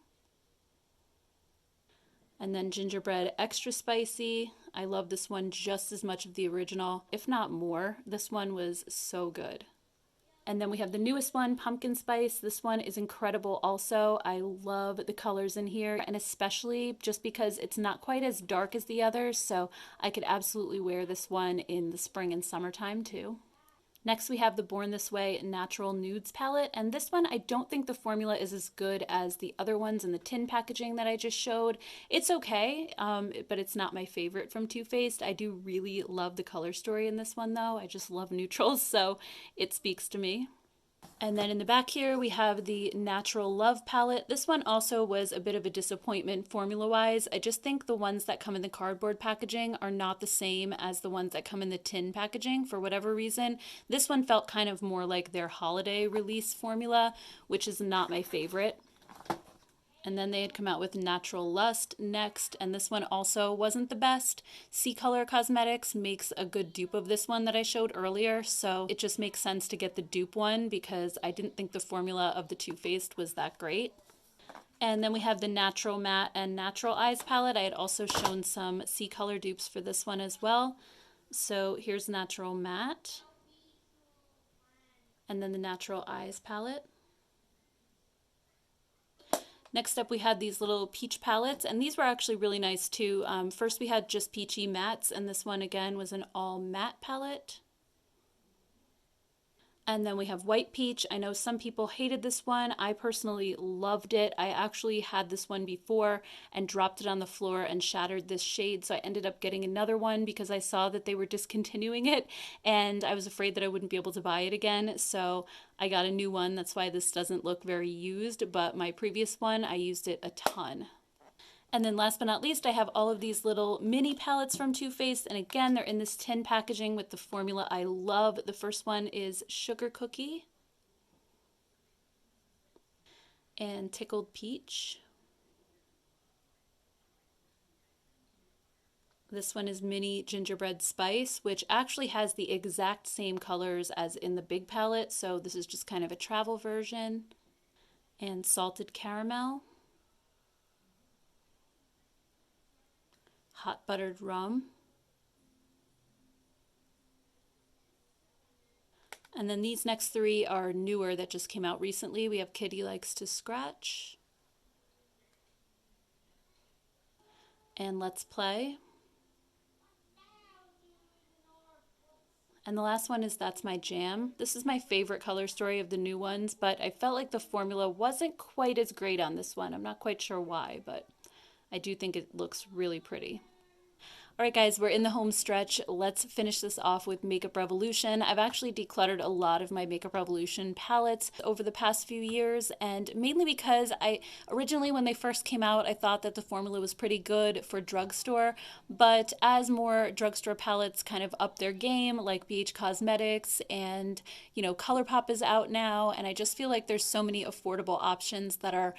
And then Gingerbread Extra Spicy. I love this one just as much of the original, if not more. This one was so good. And then we have the newest one, Pumpkin Spice. This one is incredible also. I love the colors in here, and especially just because it's not quite as dark as the others, so I could absolutely wear this one in the spring and summertime too. Next we have the Born This Way Natural Nudes palette, and this one I don't think the formula is as good as the other ones in the tin packaging that I just showed. It's okay, but it's not my favorite from Too Faced. I do really love the color story in this one though. I just love neutrals, so it speaks to me. And then in the back here, we have the Natural Love palette. This one also was a bit of a disappointment formula-wise. I just think the ones that come in the cardboard packaging are not the same as the ones that come in the tin packaging for whatever reason. This one felt kind of more like their holiday release formula, which is not my favorite. And then they had come out with Natural Lust next, and this one also wasn't the best. C-Color Cosmetics makes a good dupe of this one that I showed earlier, so it just makes sense to get the dupe one because I didn't think the formula of the Too Faced was that great. And then we have the Natural Matte and Natural Eyes palette. I had also shown some C-Color dupes for this one as well. So here's Natural Matte. And then the Natural Eyes palette. Next up we had these little peach palettes, and these were actually really nice too. First we had just peachy mattes, and this one again was an all matte palette. And then we have White Peach. I know some people hated this one. I personally loved it. I actually had this one before and dropped it on the floor and shattered this shade. So I ended up getting another one because I saw that they were discontinuing it and I was afraid that I wouldn't be able to buy it again. So I got a new one. That's why this doesn't look very used, but my previous one, I used it a ton. And then last but not least, I have all of these little mini palettes from Too Faced. And again, they're in this tin packaging with the formula I love. The first one is Sugar Cookie and Tickled Peach. This one is Mini Gingerbread Spice, which actually has the exact same colors as in the big palette. So this is just kind of a travel version. And Salted Caramel. Hot Buttered Rum. And then these next three are newer that just came out recently. We have Kitty Likes to Scratch. And Let's Play. And the last one is That's My Jam. This is my favorite color story of the new ones, but I felt like the formula wasn't quite as great on this one. I'm not quite sure why, but I do think it looks really pretty. All right, guys, we're in the home stretch. Let's finish this off with Makeup Revolution. I've actually decluttered a lot of my Makeup Revolution palettes over the past few years, and mainly because originally when they first came out, I thought that the formula was pretty good for drugstore, but as more drugstore palettes kind of up their game, like BH Cosmetics and, ColourPop is out now, and I just feel like there's so many affordable options that are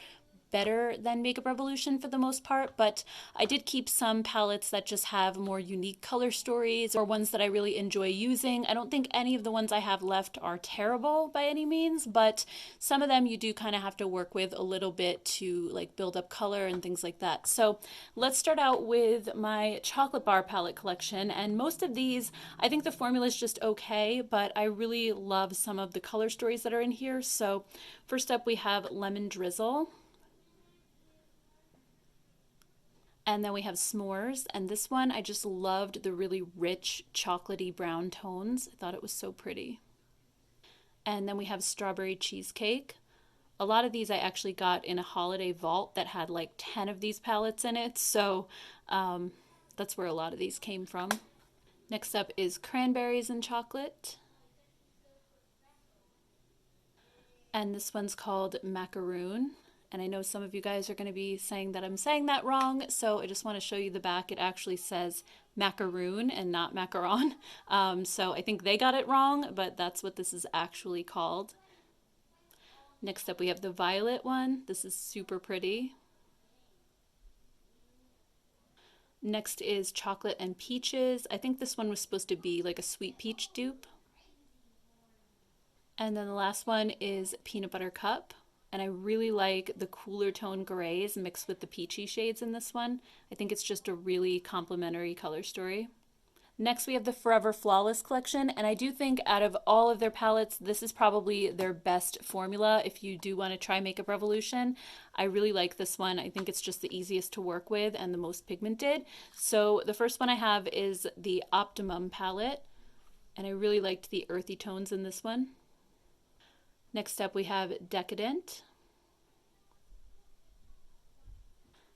better than Makeup Revolution for the most part, but I did keep some palettes that just have more unique color stories or ones that I really enjoy using. I don't think any of the ones I have left are terrible by any means, but some of them you do kind of have to work with a little bit to build up color and things like that. So let's start out with my chocolate bar palette collection, and most of these I think the formula is just okay, but I really love some of the color stories that are in here. So first up we have Lemon Drizzle. And then we have S'mores, and this one I just loved the really rich chocolatey brown tones. I thought it was so pretty. And then we have Strawberry Cheesecake. A lot of these I actually got in a holiday vault that had 10 of these palettes in it, so that's where a lot of these came from. Next up is Cranberries and Chocolate. And this one's called Macaroon. And I know some of you guys are going to be saying that I'm saying that wrong, so I just want to show you the back. It actually says macaroon and not macaron. So I think they got it wrong, but that's what this is actually called. Next up we have the violet one. This is super pretty. Next is chocolate and peaches. I think this one was supposed to be like a sweet peach dupe. And then the last one is peanut butter cup. And I really like the cooler tone grays mixed with the peachy shades in this one. I think it's just a really complementary color story. Next we have the Forever Flawless collection, and I do think out of all of their palettes, this is probably their best formula if you do want to try Makeup Revolution. I really like this one. I think it's just the easiest to work with and the most pigmented. So the first one I have is the Optimum palette, and I really liked the earthy tones in this one. Next up we have Decadent.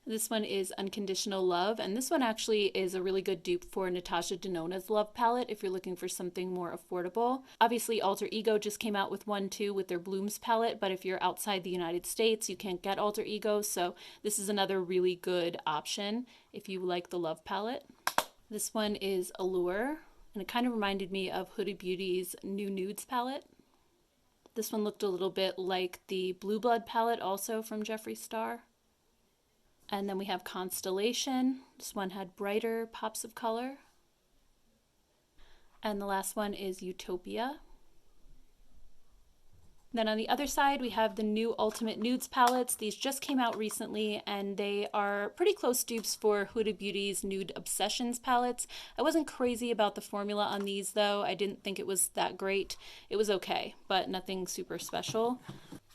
This one is Unconditional Love, and this one actually is a really good dupe for Natasha Denona's Love palette if you're looking for something more affordable. Obviously, Alter Ego just came out with one too with their Blooms palette, but if you're outside the United States, you can't get Alter Ego, so this is another really good option if you like the Love palette. This one is Allure, and it kind of reminded me of Huda Beauty's New Nudes palette. This one looked a little bit like the Blue Blood palette also from Jeffree Star. And then we have Constellation. This one had brighter pops of color. And the last one is Utopia. Then on the other side, we have the new Ultimate Nudes palettes. These just came out recently, and they are pretty close dupes for Huda Beauty's Nude Obsessions palettes. I wasn't crazy about the formula on these, though. I didn't think it was that great. It was okay, but nothing super special.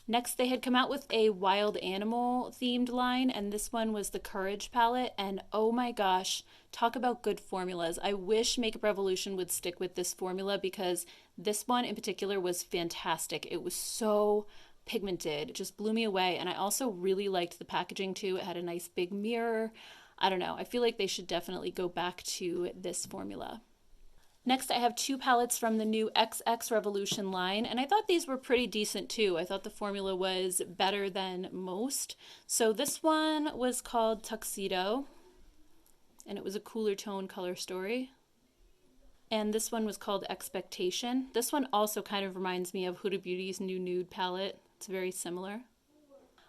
Next, they had come out with a wild animal themed line, and this one was the Courage palette, and oh my gosh, talk about good formulas. I wish Makeup Revolution would stick with this formula because this one in particular was fantastic. It was so pigmented. It just blew me away, and I also really liked the packaging too. It had a nice big mirror. I don't know. I feel like they should definitely go back to this formula. Next, I have two palettes from the new XX Revolution line, and I thought these were pretty decent too. I thought the formula was better than most. So this one was called Tuxedo, and it was a cooler tone color story. And this one was called Expectation. This one also kind of reminds me of Huda Beauty's new Nude palette. It's very similar.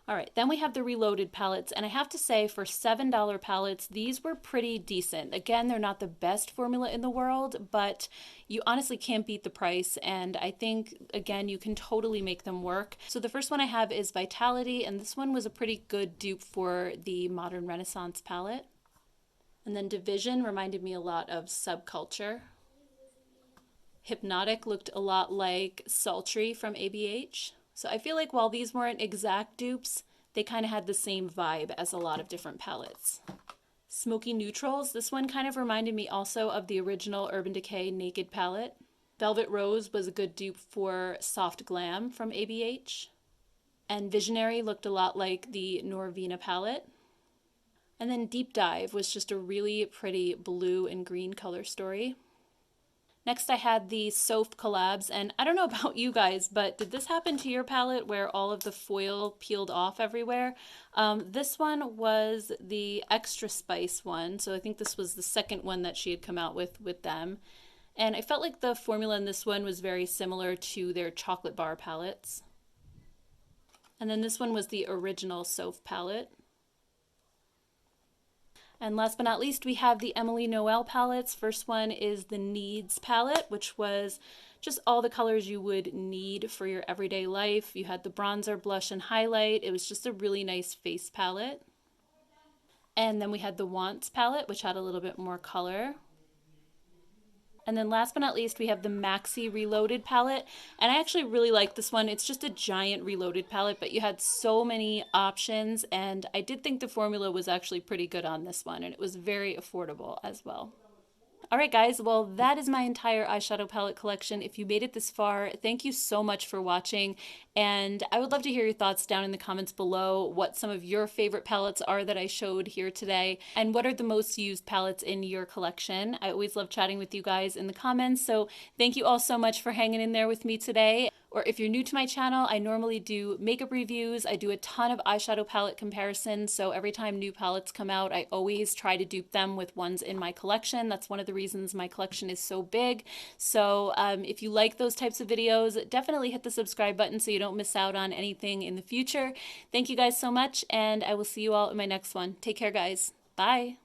All right, then we have the Reloaded palettes, and I have to say for $7 palettes, these were pretty decent. Again, they're not the best formula in the world, but you honestly can't beat the price, and I think, again, you can totally make them work. So the first one I have is Vitality, and this one was a pretty good dupe for the Modern Renaissance palette. And then Division reminded me a lot of Subculture. Hypnotic looked a lot like Sultry from ABH. So I feel like while these weren't exact dupes, they kind of had the same vibe as a lot of different palettes. Smoky Neutrals, this one kind of reminded me also of the original Urban Decay Naked palette. Velvet Rose was a good dupe for Soft Glam from ABH. And Visionary looked a lot like the Norvina palette. And then Deep Dive was just a really pretty blue and green color story. Next, I had the Soph collabs, and I don't know about you guys, but did this happen to your palette where all of the foil peeled off everywhere? This one was the Extra Spice one, so I think this was the second one that she had come out with them. And I felt like the formula in this one was very similar to their chocolate bar palettes. And then this one was the original Soph palette. And last but not least, we have the Emily Noel palettes. First one is the Needs palette, which was just all the colors you would need for your everyday life. You had the bronzer, blush, and highlight. It was just a really nice face palette. And then we had the Wants palette, which had a little bit more color. And then last but not least, we have the Maxi Reloaded palette. And I actually really like this one. It's just a giant Reloaded palette, but you had so many options. And I did think the formula was actually pretty good on this one. And it was very affordable as well. All right, guys, well, that is my entire eyeshadow palette collection. If you made it this far, thank you so much for watching. And I would love to hear your thoughts down in the comments below, what some of your favorite palettes are that I showed here today, and what are the most used palettes in your collection. I always love chatting with you guys in the comments, so thank you all so much for hanging in there with me today. Or if you're new to my channel, I normally do makeup reviews. I do a ton of eyeshadow palette comparisons. So every time new palettes come out, I always try to dupe them with ones in my collection. That's one of the reasons my collection is so big. So if you like those types of videos, definitely hit the subscribe button so you don't miss out on anything in the future. Thank you guys so much, and I will see you all in my next one. Take care, guys. Bye.